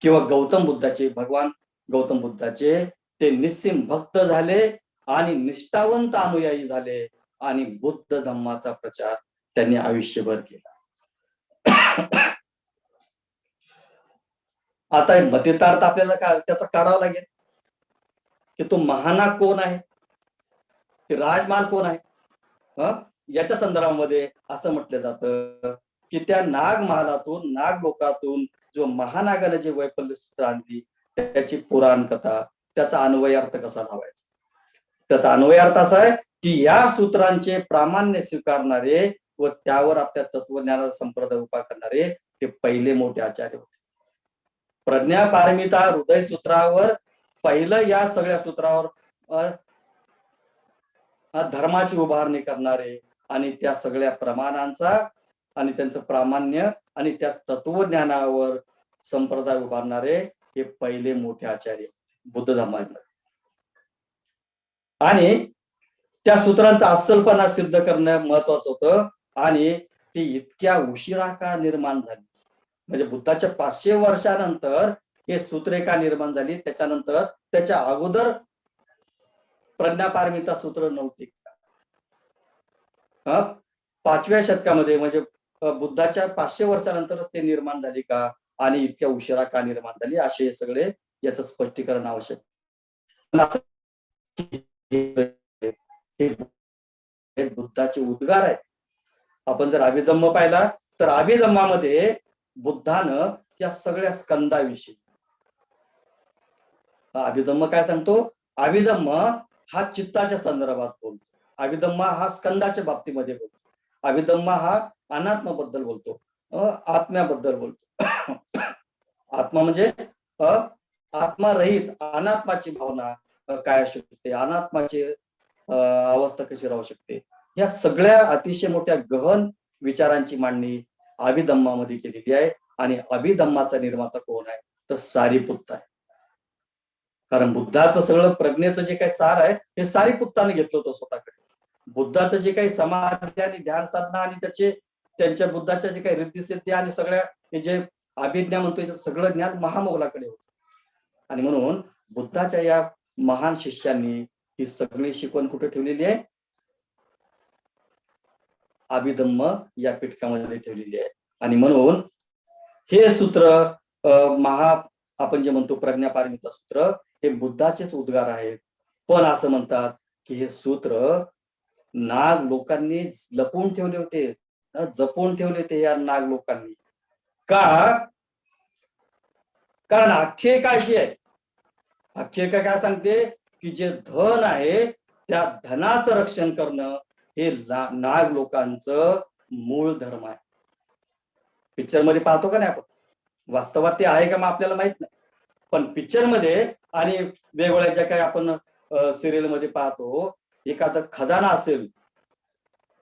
किंवा गौतम बुद्धाचे, भगवान गौतम बुद्धाचे ते निस्सीम भक्त झाले आणि निष्ठावंत अनुयायी झाले आणि बुद्ध धम्माचा प्रचार त्यांनी आयुष्यभर केला. आता मतितार्थ आपल्याला त्याचा काढावा लागेल की तो महानाग कोण आहे, की राजमाल कोण आहे. याच्या संदर्भामध्ये असं म्हटलं जातं की त्या नागमहालातून, नाग लोकातून जो महानागाने जे वैफल्य सूत्र आणली त्याची पुराण कथा, त्याचा अन्वय अर्थ कसा लावायचा. त्याचा अन्वय अर्थ असा आहे की या सूत्रांचे प्रामाण्य स्वीकारणारे व त्यावर आपल्या तत्वज्ञानाचा संप्रदाय उभा करणारे ते पहिले मोठे आचार्य होते. प्रज्ञापारमिता हृदय सूत्रावर पहिलं या सगळ्या सूत्रावर धर्माची उभारणी करणारे आणि त्या सगळ्या प्रमाणांचा आणि त्यांचं प्रामाण्य आणि त्या तत्वज्ञानावर संप्रदाय उभारणारे हे पहिले मोठे आचार्य बुद्ध धर्मामध्ये. आणि त्या सूत्रांचा अस्सलपणा सिद्ध करणं महत्वाचं होतं. आणि ती इतक्या उशिरा का निर्माण झाली, म्हणजे बुद्धाच्या 500 वर्षानंतर हे सूत्रे का निर्माण झाली, त्याच्यानंतर त्याच्या अगोदर प्रज्ञापारमिता सूत्र नव्हती का? 5व्या शतकामध्ये म्हणजे बुद्धाच्या 500 वर्षानंतरच ते निर्माण झाली का आणि इतक्या उशिरा का निर्माण झाली, असे सगळे याचं स्पष्टीकरण आवश्यक. बुद्धाचे उद्गार आहेत. आपण जर अभिधम्म पाहिला तर अभिधम्मामध्ये बुद्धानं या सगळ्या स्कंदाविषयी, अभिधम्म काय सांगतो? अभिधम्म हा चित्ताच्या संदर्भात बोलतो, अभिधम्म हा स्कंदाच्या बाबतीमध्ये बोलतो, अभिधम्म हा अनात्माबद्दल बोलतो, आत्म्याबद्दल बोलतो. आत्मा म्हणजे आत्मारहित अनात्माची भावना काय असू शकते, अनात्माची अवस्था कशी राहू शकते, या सगळ्या अतिशय मोठ्या गहन विचारांची मांडणी अभिधम्मामध्ये केलेली आहे. आणि अभिधम्माचा निर्माता कोण आहे? तर सारीपुत्त आहे. कारण बुद्धाचं सगळं प्रज्ञेचं जे काही सार आहे हे सारीपुत्ताने घेतलं होतं स्वतःकडे. बुद्धाचं जे काही समाधी आणि ध्यान साधना आणि त्यांच्या बुद्धाच्या जे काही रिद्धी आणि सगळ्या हे जे अभिज्ञा म्हणतोय सगळं ज्ञान महामौलाकडे होतं. आणि म्हणून बुद्धाच्या या महान शिष्यांनी ही सगळी शिकवण कुठे ठेवलेली आहे? अभिधम्म या पिटकामध्ये ठेवलेली आहे. आणि म्हणून हे सूत्र आपण जे म्हणतो प्रज्ञापारमिता सूत्र हे बुद्धाचेच उद्गार आहेत. पण असं म्हणतात की हे सूत्र नाग लोकांनी लपवून ठेवले होते, जपून ठेवले होते या नाग लोकांनी. का? कारण आख्यायिका अशी आहे, आख्यायिका काय सांगते की जे धन आहे त्या धनाचं रक्षण करणं हे नाग लोकांचं मूळ धर्म आहे. पिक्चर मध्ये पाहतो का नाही आपण? वास्तवात ते आहे का मग आपल्याला माहित नाही, पण पिक्चर मध्ये आणि वेगवेगळ्या ज्या काही आपण सिरियल मध्ये पाहतो, एखादा खजाना असेल,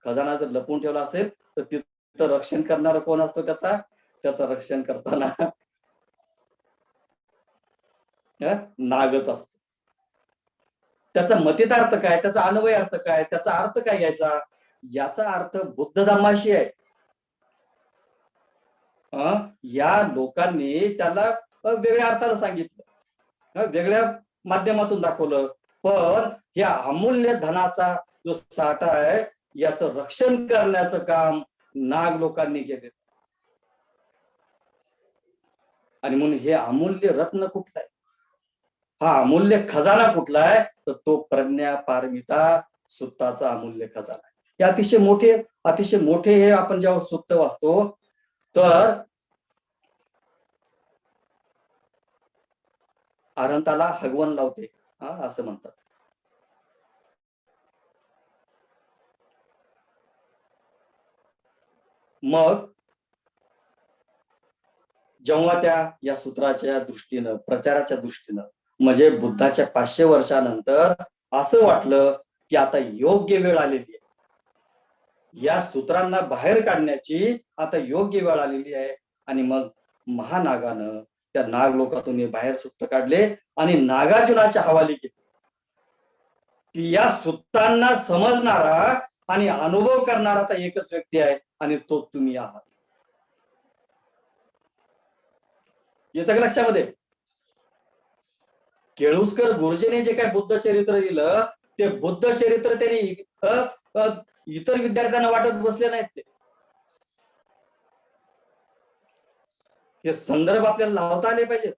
खजाना जर लपवून ठेवला असेल तर तिथं रक्षण करणारं कोण असतो? त्याचं रक्षण करताना नागच असतो. त्याचा मतितार्थ काय, त्याचा अन्वय अर्थ काय, त्याचा अर्थ काय घ्यायचा? याचा अर्थ बुद्ध धम्माशी आहे. या लोकांनी त्याला वेगळ्या अर्थानं सांगितलं, वेगळ्या माध्यमातून दाखवलं. पण या अमूल्य धनाचा जो साठा आहे याचं रक्षण करण्याचं काम नाग लोकांनी केले. आणि म्हणून हे अमूल्य रत्न कुठलं आहे, हा अमूल्य खजाना कुठला आहे? तर तो प्रज्ञा पारमिता सुत्ताचा अमूल्य खजाना आहे. हे अतिशय मोठे हे आपण जेव्हा सुत्त वाचतो तर अरहंताला हगवण लावते असं म्हणतात. मग जेव्हा या सूत्राच्या दृष्टीनं, प्रचाराच्या दृष्टीनं, म्हणजे बुद्धाच्या 500 वर्षानंतर असं वाटलं की आता योग्य वेळ आलेली आहे, या सूत्रांना बाहेर काढण्याची आता योग्य वेळ आलेली आहे. आणि मग महानागानं त्या नाग लोकातून बाहेर सुत्त काढले आणि नागार्जुनाच्या हवाली केले की या सुत्तांना समजणारा आणि अनुभव करणारा आता एकच व्यक्ती आहे आणि तो तुम्ही आहात. येतं का लक्षामध्ये? केळुस्कर गुरुजीने जे काय बुद्ध चरित्र दिलं ते बुद्ध चरित्र त्यांनी इतर विद्यार्थ्यांना वाटत बसले नाहीत. हे संदर्भ आपल्याला लावता आले पाहिजेत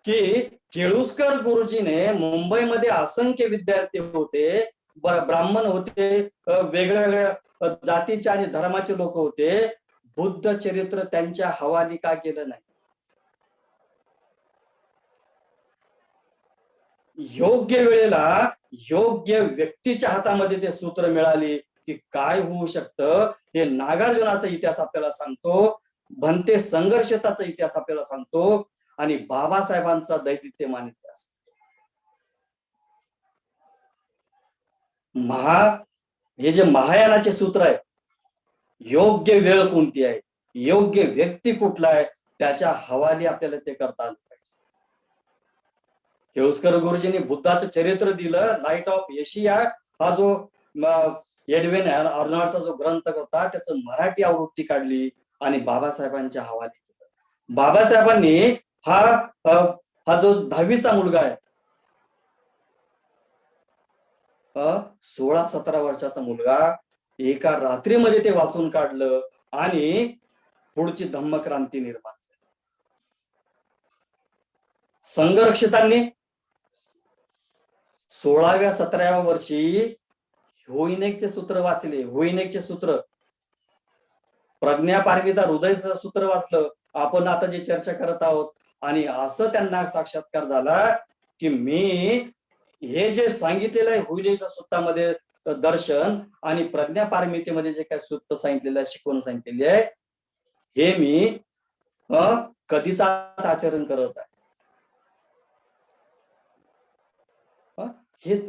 की केळुस्कर गुरुजीने मुंबईमध्ये असंख्य विद्यार्थी होते, ब्राह्मण होते, वेगळ्या वेगळ्या जातीचे आणि धर्माचे लोक होते, बुद्ध चरित्र त्यांच्या हवाली का केलं नाही? योग्य वेळेला योग्य व्यक्तीच्या हातामध्ये ते सूत्र मिळाली की काय होऊ शकतं हे नागार्जुनाचा इतिहास आपल्याला सांगतो, भंते संघर्षताचा इतिहास आपल्याला सांगतो आणि बाबासाहेबांचा दैदिप्यमान इतिहास. हे जे महायानाचे सूत्र आहे, योग्य वेळ कोणती आहे, योग्य व्यक्ती कुठला आहे, त्याच्या हवाली आपल्याला ते करता आलं पाहिजे. केळुस्कर गुरुजींनी बुद्धाचं चरित्र दिलं, लाईट ऑफ एशिया हा जो एडविन अर्नॉल्डचा जो ग्रंथ होता त्याचं मराठी आवृत्ती काढली आणि बाबासाहेबांच्या हवाली केलं. बाबासाहेबांनी हा जो 10वीचा मुलगा आहे, 16-17 वर्षाचा मुलगा एका रात्रीमध्ये ते वाचून काढलं आणि पुढची धम्मक्रांती निर्माण झाली. संघरक्षितांनी 16व्या-17व्या वर्षी होईनेकचे सूत्र वाचले, होईनेकचे सूत्र, प्रज्ञापारमिता हृदयचं सूत्र वाचलं, आपण आता जे चर्चा करत आहोत. आणि असं त्यांना साक्षात्कार झाला की मी हे जे सांगितलेलं आहे होईनेकच्या सूत्रामध्ये दर्शन आणि प्रज्ञापारमितेमध्ये जे काही सूत्र सांगितलेलं आहे, शिकवण सांगितलेली आहे, हे मी कधीच आचरण करत आहे.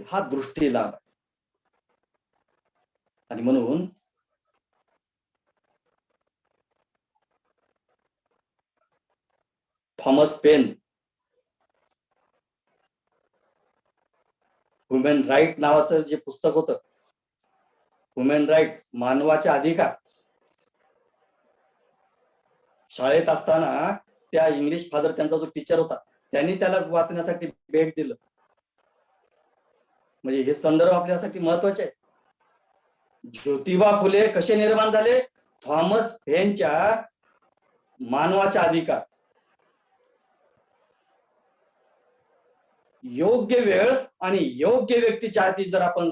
हा दृष्टी लाभ आहे. आणि म्हणून थॉमस पेन ह्युमन राईट नावाचं जे पुस्तक होतं, ह्युमन राईट, मानवाचे अधिकार, शाळेत असताना त्या इंग्लिश फादर, त्यांचा जो टीचर होता, त्यांनी त्याला वाचण्यासाठी भेट दिलं. म्हणजे हे संदर्भ आपल्यासाठी महत्वाचे आहे. ज्योतिबा फुले कसे निर्माण झाले? थॉमस पेनच्या मानवाचा अधिकार. योग्य वेळ आणि योग्य व्यक्तीच्या हाती जर आपण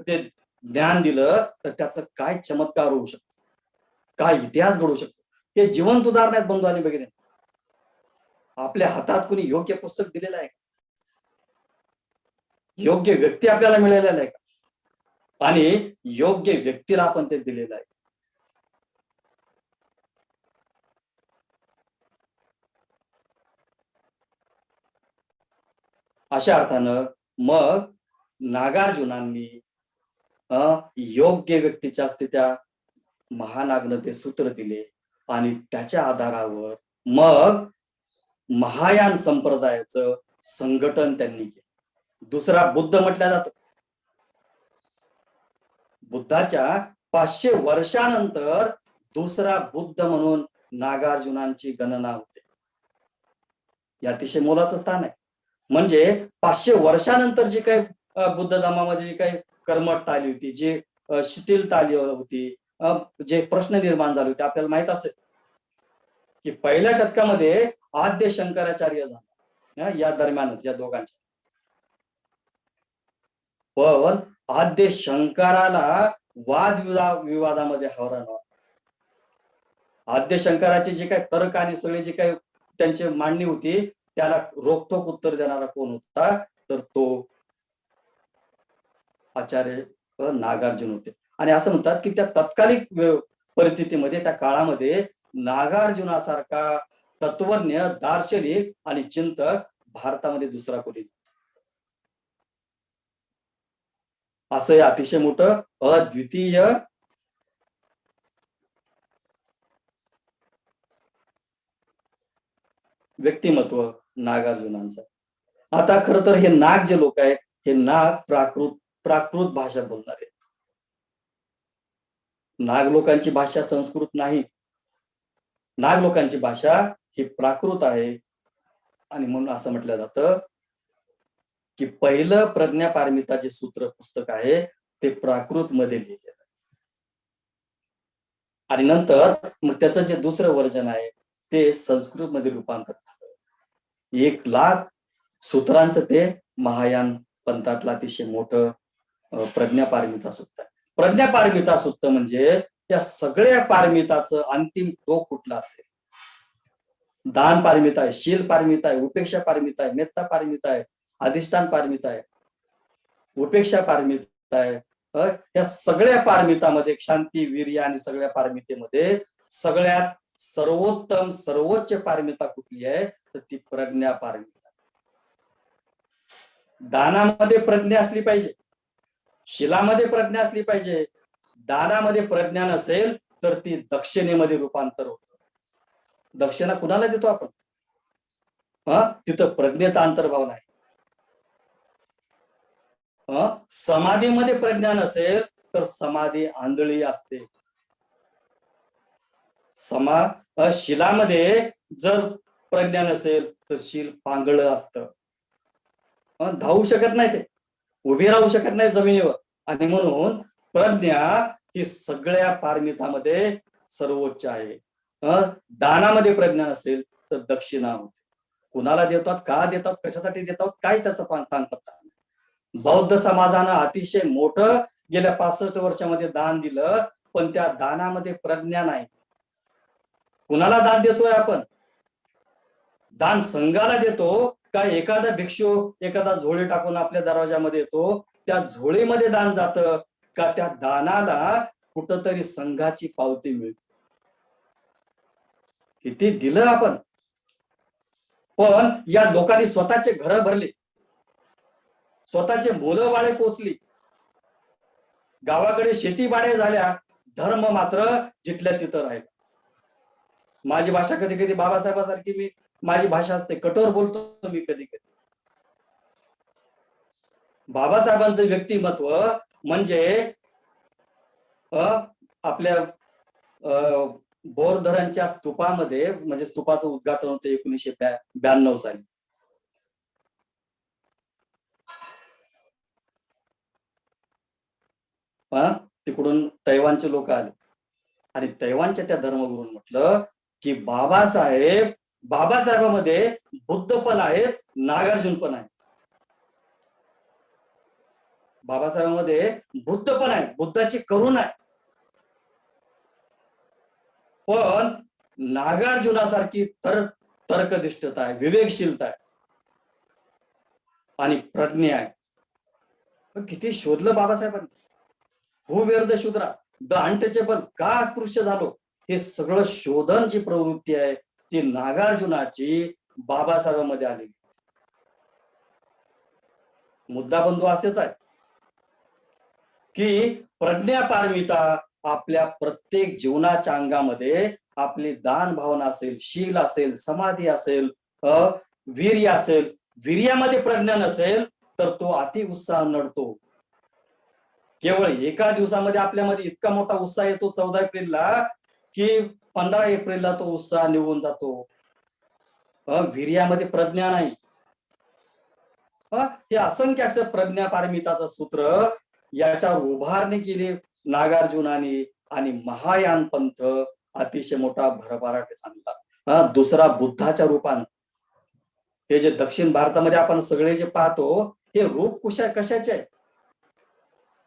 ते ज्ञान दिलं तर त्याचं काय चमत्कार होऊ शकतो, काय इतिहास घडू शकतो, हे जिवंत उदाहरण आहेत बंधू आणि भगिनी. आपल्या हातात कोणी योग्य पुस्तक दिलेलं आहे, योग्य व्यक्ती आपल्याला मिळालेला आहे आणि योग्य व्यक्तीला आपण ते दिलेलं आहे. अशा अर्थानं मग नागार्जुनांनी योग्य व्यक्तीच्या असते त्या महानागनं ते सूत्र दिले आणि त्याच्या आधारावर मग महायान संप्रदायाचं संघटन त्यांनी केलं. दुसरा बुद्ध म्हटलं जातं. बुद्धाच्या 500 वर्षानंतर दुसरा बुद्ध म्हणून नागार्जुनांची गणना होते. हे अतिशय मोलाचं स्थान आहे. म्हणजे 500 वर्षानंतर जी काही बुद्ध धर्मामध्ये जी काही कर्मठता आली होती, जी शिथिलता आली होती, जे प्रश्न निर्माण झाले होते, आपल्याला माहित असेल की पहिल्या शतकामध्ये आद्य शंकराचार्य झाला या दरम्यानच, या दोघांच्या. पण आद्य शंकराला विवादामध्ये हरवलं. आद्य शंकराचे जे काही तर्क आणि सगळे जे काही त्यांची मांडणी होती, त्याला रोखठोक उत्तर देणारा कोण होता? तर तो आचार्य नागार्जुन होते. आणि असं म्हणतात की त्या तत्कालिक परिस्थितीमध्ये, त्या काळामध्ये नागार्जुनासारखा तत्वज्ञ, दार्शनिक आणि चिंतक भारतामध्ये दुसरा कोणी. असं अतिशय मोठं अद्वितीय व्यक्तिमत्व नागार्जुनांचं. आता खर तर हे नाग जे लोक आहेत, हे नाग प्राकृत भाषा बोलणारे. नाग लोकांची भाषा संस्कृत नाही. नाग लोकांची भाषा ही प्राकृत आहे. आणि म्हणून असं म्हटलं जातं की पहिलं प्रज्ञापारमिता जे सूत्र पुस्तक आहे ते प्राकृत मध्ये लिहिलेलं आहे. आणि नंतर मग त्याचं जे दुसरं वर्जन आहे ते संस्कृत मध्ये रूपांतर झालं. 1,00,000 सूत्रांचं ते महायान पंथातलं अतिशय मोठं प्रज्ञापारमिता सूक्त आहे. प्रज्ञापारमिता सूक्त म्हणजे या सगळ्या पारमिताचं अंतिम टोक कुठलं असेल? दान पारमिता आहे, शील पारमिता आहे, उपेक्षा पारमिता आहे, मेत्ता पारमिता आहे, अधिष्ठान पारमिता आहे, उपेक्षा पारमिता आहे. या सगळ्या पारमितामध्ये शांती, वीर्य आणि सगळ्या पारमितेमध्ये सगळ्यात सर्वोत्तम, सर्वोच्च पारमिता कुठली आहे? तर ती प्रज्ञा पारमिता. दानामध्ये प्रज्ञा असली पाहिजे, शिलामध्ये प्रज्ञा असली पाहिजे. दानामध्ये प्रज्ञा नसेल तर ती दक्षिणेमध्ये रूपांतर होतं. दक्षिणा कुणाला देतो आपण? तिथं प्रज्ञेचा अंतर्भाव नाही. समाधीमध्ये प्रज्ञा नसेल तर समाधी आंधळी असते. शिलामध्ये जर प्रज्ञा नसेल तर शील पांगळ असतं, धावू शकत नाही, ते उभे राहू शकत नाही जमिनीवर. आणि म्हणून प्रज्ञा ही सगळ्या पारमितामध्ये सर्वोच्च आहे. दानामध्ये प्रज्ञा नसेल तर दक्षिणा होते. कुणाला देतात, का देतात, कशासाठी देतात, काय त्याचं पत्ता. बौद्ध समाजानं अतिशय मोठं गेल्या 65 वर्षामध्ये दान दिलं, पण त्या दानामध्ये प्रज्ञा नाही. कुणाला दान देतोय आपण? दान संघाला देतो का एखादा भिक्षू एखादा झोळी टाकून आपल्या दरवाजामध्ये येतो, त्या झोळीमध्ये दान जातं का त्या दानाला कुठंतरी संघाची पावती मिळते? किती दिलं आपण, पण या लोकांनी स्वतःचे घर भरले, स्वतःचे मुलं बाळे पोचली, गावाकडे शेती बाड्या झाल्या, धर्म मात्र जिथल्या तिथं राहिला. माझी भाषा कधी कधी बाबासाहेबांसारखी माझी भाषा असते, कठोर बोलतो मी कधी कधी. बाबासाहेबांचं व्यक्तिमत्व म्हणजे आपल्या बोर धरणच्या स्तूपामध्ये, म्हणजे स्तूपाचं उद्घाटन होतं 1992 साली. तिकडून तैवानचे लोक आले आणि तैवानच्या त्या धर्मगुरून म्हटलं की बाबासाहेबांमध्ये बुद्ध पण आहेत, नागार्जुन पण आहे. बाबासाहेबांमध्ये बुद्ध पण आहे, बुद्धाची करुणा आहे, पण नागार्जुनासारखी तर्कनिष्ठता आहे, विवेकशीलता आहे आणि प्रज्ञा आहे. किती शोधलं बाबासाहेबांनी. Who were the Shudra, the untouchable, का अस्पृश्य झालो, हे सगळं शोधन जी प्रवृत्ती आहे ती नागार्जुनाची बाबासाहेबांमध्ये आली. मुद्दा बंधू असेच आहे की प्रज्ञापारमिता आपल्या प्रत्येक जीवनाच्या अंगामध्ये आपली दान भावना असेल, शील असेल, समाधी असेल, वीर्य असेल, वीर्यामध्ये प्रज्ञा नसेल तर तो अति उत्साह नडतो. केवळ एका दिवसामध्ये आपल्यामध्ये इतका मोठा उत्साह येतो 14 एप्रिलला की 15 एप्रिलला तो उत्साह निघून जातो. वीर्यामध्ये प्रज्ञा नाही. हे असंख्य असं प्रज्ञापारमिताचं सूत्र याच्यावर उभारणी केली नागार्जुनाने आणि महायान पंथ अतिशय मोठा भरभराट सांगला. दुसरा बुद्धाच्या रूपाने. हे जे दक्षिण भारतामध्ये आपण सगळे जे पाहतो हे रूप कशाचे आहे.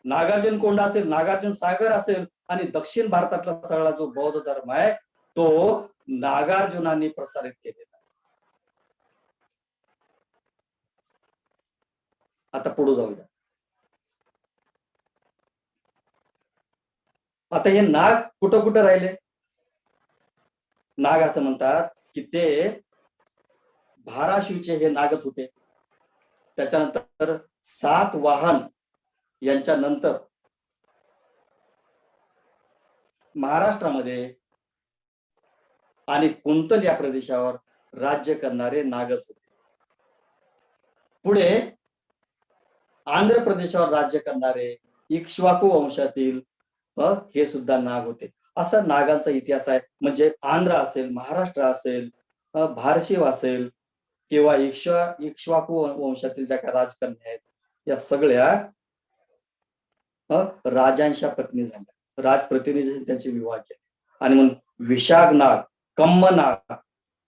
नागार्जुन कोंड असेल, नागार्जुन सागर असेल आणि दक्षिण भारतातला सगळा जो बौद्ध धर्म आहे तो नागार्जुनांनी प्रसारित केलेला. आता पुढे जाऊया. आता हे नाग कुठं कुठं राहिले. नाग असं म्हणतात की ते धाराशिवचे हे नागच होते. त्याच्यानंतर 7 वाहन यांच्या नंतर महाराष्ट्रामध्ये आणि कुंतल या प्रदेशावर राज्य करणारे नागच होते. पुढे आंध्र प्रदेशावर राज्य करणारे इक्ष्वाकू वंशातील हे सुद्धा नाग होते. असा नागांचा इतिहास आहे. म्हणजे आंध्र असेल, महाराष्ट्र असेल, भारशिव असेल किंवा इक्ष्वाकू वंशातील ज्या काही राजकन्या आहेत या सगळ्या राजांच्या पत्नी झाल्या, राजप्रतिनिधी त्यांचे विवाह केले. आणि मग विशाख नाग, कम्म नाग,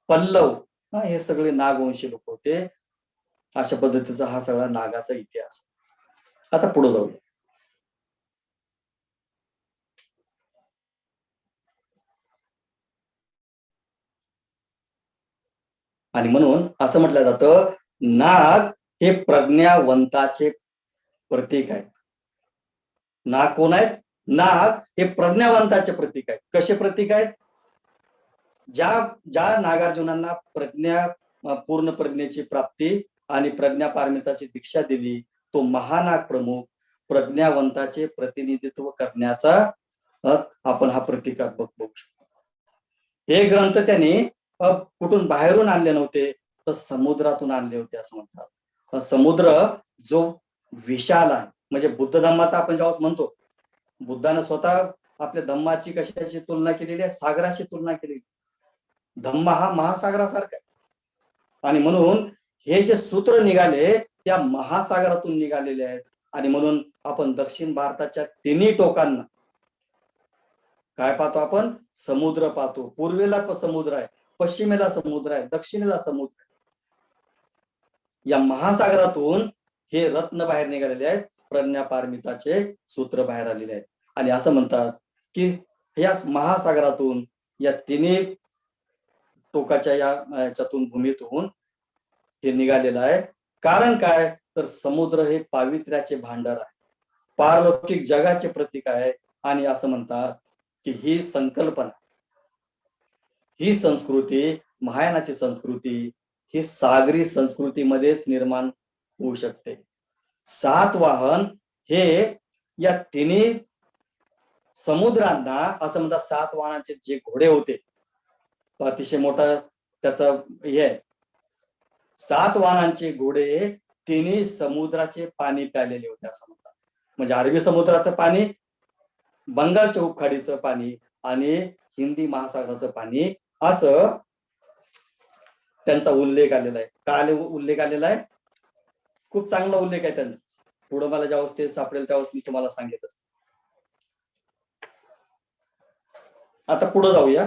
पल्लव हे सगळे नागवंशी लोक होते. अशा पद्धतीचा हा सगळा नागाचा इतिहास. आता पुढे जाऊया. आणि म्हणून असं म्हटलं जातं नाग हे प्रज्ञावंताचे प्रतीक आहे. नाग कोण आहेत. नाग हे प्रज्ञावंताचे प्रतीक आहेत. कसे प्रतीक आहेत. ज्या नागार्जुनांना पूर्ण प्रज्ञेची प्राप्ती आणि प्रज्ञापारमिताची दीक्षा दिली तो महानाग प्रमुख प्रज्ञावंताचे प्रतिनिधित्व करण्याचा आपण हा प्रतीकात बघू शकतो. हे ग्रंथ त्यांनी कुठून बाहेरून आणले नव्हते तर समुद्रातून आणले होते असं म्हणतात. समुद्र जो विशाल आहे, म्हणजे बुद्ध धम्माचा आपण जेव्हा म्हणतो, बुद्धानं स्वतः आपल्या धम्माची कशाची तुलना केलेली आहे. सागराशी तुलना केलेली. धम्मा हा महासागरासारखा आहे. आणि म्हणून हे जे सूत्र निघाले त्या महासागरातून निघालेले आहेत. आणि म्हणून आपण दक्षिण भारताच्या तिन्ही टोकांना काय पाहतो. आपण समुद्र पाहतो. पूर्वेला समुद्र आहे, पश्चिमेला समुद्र आहे, दक्षिणेला समुद्र आहे. या महासागरातून हे रत्न बाहेर निघालेले आहेत. प्रज्ञापारमिताचे सूत्र बाहेर आलेले आहेत. आणि असं म्हणतात की या महासागरातून या तिन्ही टोकाच्या याच्यातून भूमीतून हे निघालेलं आहे. कारण काय तर समुद्र हे पावित्र्याचे भांडार आहे, पारलौकिक जगाचे प्रतीक आहे. आणि असं म्हणतात की ही संकल्पना, ही संस्कृती, महायानाची संस्कृती ही सागरी संस्कृतीमध्येच निर्माण होऊ शकते. 7 वाहन हे या तिन्ही समुद्रांना असं म्हणतात. 7 वाहनांचे जे घोडे होते तो अतिशय मोठा त्याचा हे आहे. 7 वाहनांचे घोडे तिन्ही समुद्राचे पाणी प्यालेले होते असं म्हणतात. म्हणजे अरबी समुद्राचं पाणी, बंगालच्या उपखाडीचं पाणी आणि हिंदी महासागराचं पाणी, असं त्यांचा उल्लेख आलेला आहे. काय उल्लेख आलेला आहे? खूप चांगला उल्लेख आहे त्यांचा. पुढे मला ज्या ते सापडेल त्यावेळेस मी तुम्हाला सांगित असते. आता पुढे जाऊया.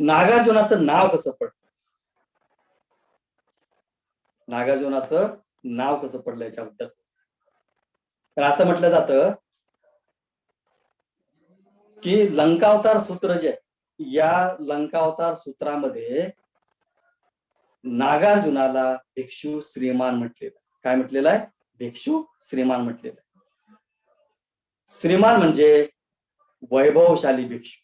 नागार्जुनाचं नाव कसं पडलं? नागार्जुनाचं नाव कसं पडलं याच्याबद्दल तर असं म्हटलं जातं की लंकावतार सूत्र जे, या लंकावतार सूत्रामध्ये नागार्जुनाला भिक्षू श्रीमान म्हटलेलं. काय म्हटलेलं आहे? भिक्षू श्रीमान म्हटलेलं आहे. श्रीमान म्हणजे वैभवशाली भिक्षू.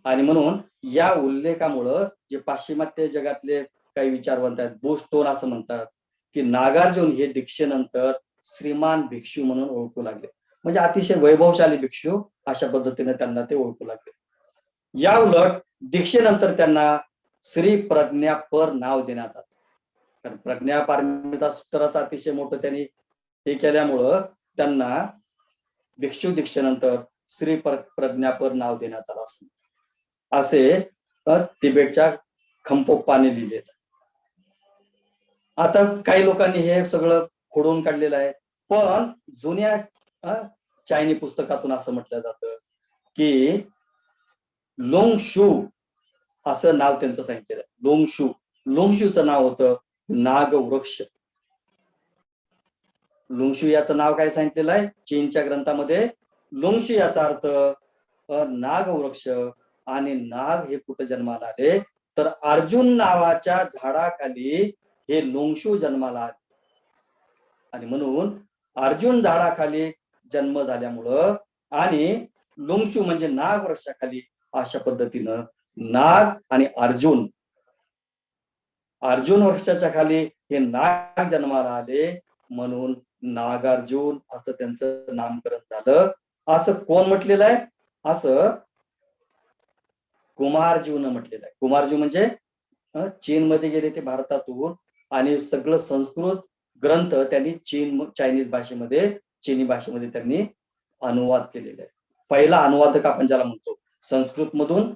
आणि म्हणून या उल्लेखामुळं जे पाश्चिमात्य जगातले काही विचारवंत आहेत, बोस्टोन असं म्हणतात की नागार्जुन हे दीक्षेनंतर श्रीमान भिक्षू म्हणून ओळखू लागले. म्हणजे अतिशय वैभवशाली भिक्षू अशा पद्धतीने त्यांना ते ओळखू लागले. या उलट दीक्षेनंतर त्यांना श्री प्रज्ञापर नाव देण्यात आलं. कारण प्रज्ञापारमिता सूत्राचं अतिशय मोठं त्यांनी हे केल्यामुळं त्यांना भिक्षू दीक्षेनंतर श्री प्रज्ञापर नाव देण्यात आलं असं असे तिबेटच्या खंपोप्पाने लिहिलेलं. आता काही लोकांनी हे सगळं खोडून काढलेलं आहे, पण जुन्या चायनी पुस्तकातून असं म्हटलं जातं की लोंगशू असं नाव त्यांचं सांगितलेलं. लोंगशू, लोंगशूचं नाव होतं नागवृक्ष. लोंगशू याचं नाव काय सांगितलेलं आहे चीनच्या ग्रंथामध्ये? लोंगशू याचा अर्थ नागवृक्ष. आणि नाग हे कुठं जन्माला आले तर अर्जुन नावाच्या झाडाखाली हे लोंगशू जन्माला आले. आणि म्हणून अर्जुन झाडाखाली जन्म झाल्यामुळं आणि लोंगशू म्हणजे नाग वृक्षाखाली, अशा पद्धतीनं नाग आणि अर्जुन, अर्जुन वृक्षाच्या खाली हे नाग जन्माला आले म्हणून नागार्जुन असं त्यांचं नामकरण झालं. असं कोण म्हटलेलं आहे? असं कुमारजीवनं म्हटलेलं आहे. कुमारजीव म्हणजे चीनमध्ये गेले ते भारतातून आणि सगळं संस्कृत ग्रंथ त्यांनी चायनीज भाषेमध्ये, चीनी भाषेमध्ये त्यांनी अनुवाद केलेले आहे. पहिला अनुवादक आपण ज्याला म्हणतो संस्कृत मधून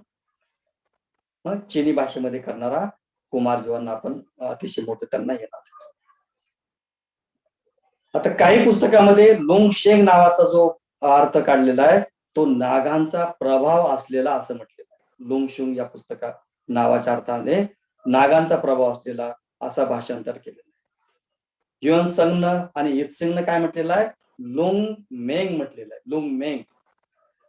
चीनी भाषेमध्ये करणारा कुमारजीवांना आपण अतिशय मोठं त्यांना येणार. आता काही पुस्तकामध्ये लोंगशेंग नावाचा जो अर्थ काढलेला आहे तो नागांचा प्रभाव असलेला असं म्हटलेलं आहे. लोंगशुंग या पुस्तकात नावाच्या अर्थाने नागांचा प्रभाव असलेला असा भाषांतर केलेलं आहे. युएन संगनं आणि इत्सिंगनं काय म्हटलेलं आहे? लुंग मेंग म्हटलेलं आहे. लुंग मेंग,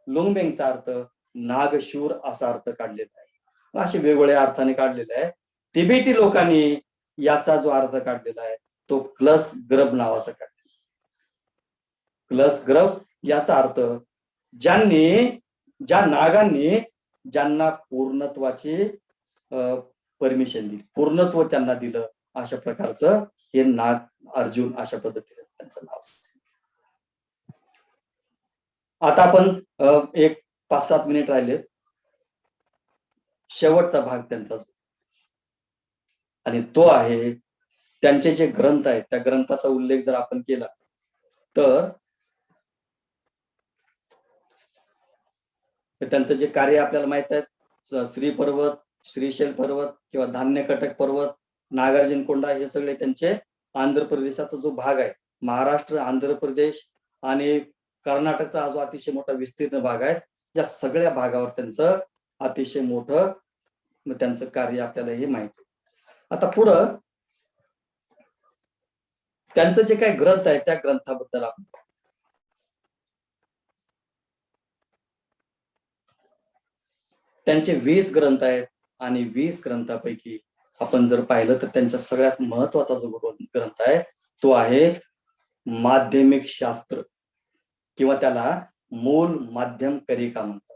लुंग मेंगचा अर्थ नागशूर असा अर्थ काढलेला आहे. असे वेगवेगळ्या अर्थाने काढलेले आहे. तिबेटी लोकांनी याचा जो अर्थ काढलेला आहे तो क्लस ग्रब नावाचा काढलेला. क्लस ग्रब याचा अर्थ ज्या नागांनी ज्यांना पूर्णत्वाची परमिशन दिली, पूर्णत्व त्यांना दिलं, अशा प्रकारचं हे नाग अर्जुन अशा पद्धतीने त्यांचं नाव. आता आपण एक 5-7 मिनिट राहिले, शेवटचा भाग त्यांचा आणि तो आहे त्यांचे जे ग्रंथ आहेत त्या ग्रंथाचा उल्लेख जर आपण केला तर त्यांचं जे कार्य आपल्याला माहित आहे, श्री पर्वत, श्रीशैल पर्वत किंवा धान्य कटक पर्वत, नागार्जुन कोंडा, हे सगळे त्यांचे आंध्र प्रदेशाचा जो भाग आहे, महाराष्ट्र, आंध्र प्रदेश आणि कर्नाटकचा हा जो अतिशय मोठा विस्तीर्ण भाग आहे, या सगळ्या भागावर त्यांचं अतिशय मोठं त्यांचं कार्य आपल्याला हे माहिती. आता पुढं त्यांचं जे काही ग्रंथ आहे त्या ग्रंथाबद्दल आपण त्यांचे 20 ग्रंथ आहेत आणि 20 ग्रंथापैकी आपण जर पाहिलं तर त्यांच्या सगळ्यात महत्वाचा जो ग्रंथ आहे तो आहे माध्यमिक शास्त्र किंवा त्याला मूल माध्यम कारिका म्हणतात.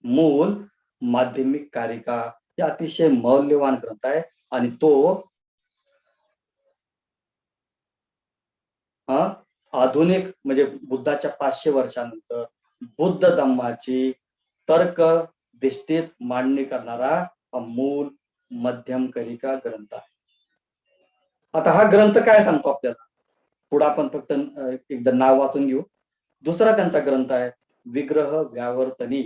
मूल माध्यमिक कारिका हे अतिशय मौल्यवान ग्रंथ आहे आणि तो आधुनिक म्हणजे बुद्धाच्या 500 वर्षानंतर बुद्ध धम्माची तर्क दिष्टीत मांडणी करणारा मूल मध्यम कारिका ग्रंथ आहे. आता हा ग्रंथ काय सांगतो आपल्याला, पुढे आपण फक्त एकदा नाव वाचून घेऊ. दुसरा त्यांचा ग्रंथ आहे विग्रह व्यावर्तनी.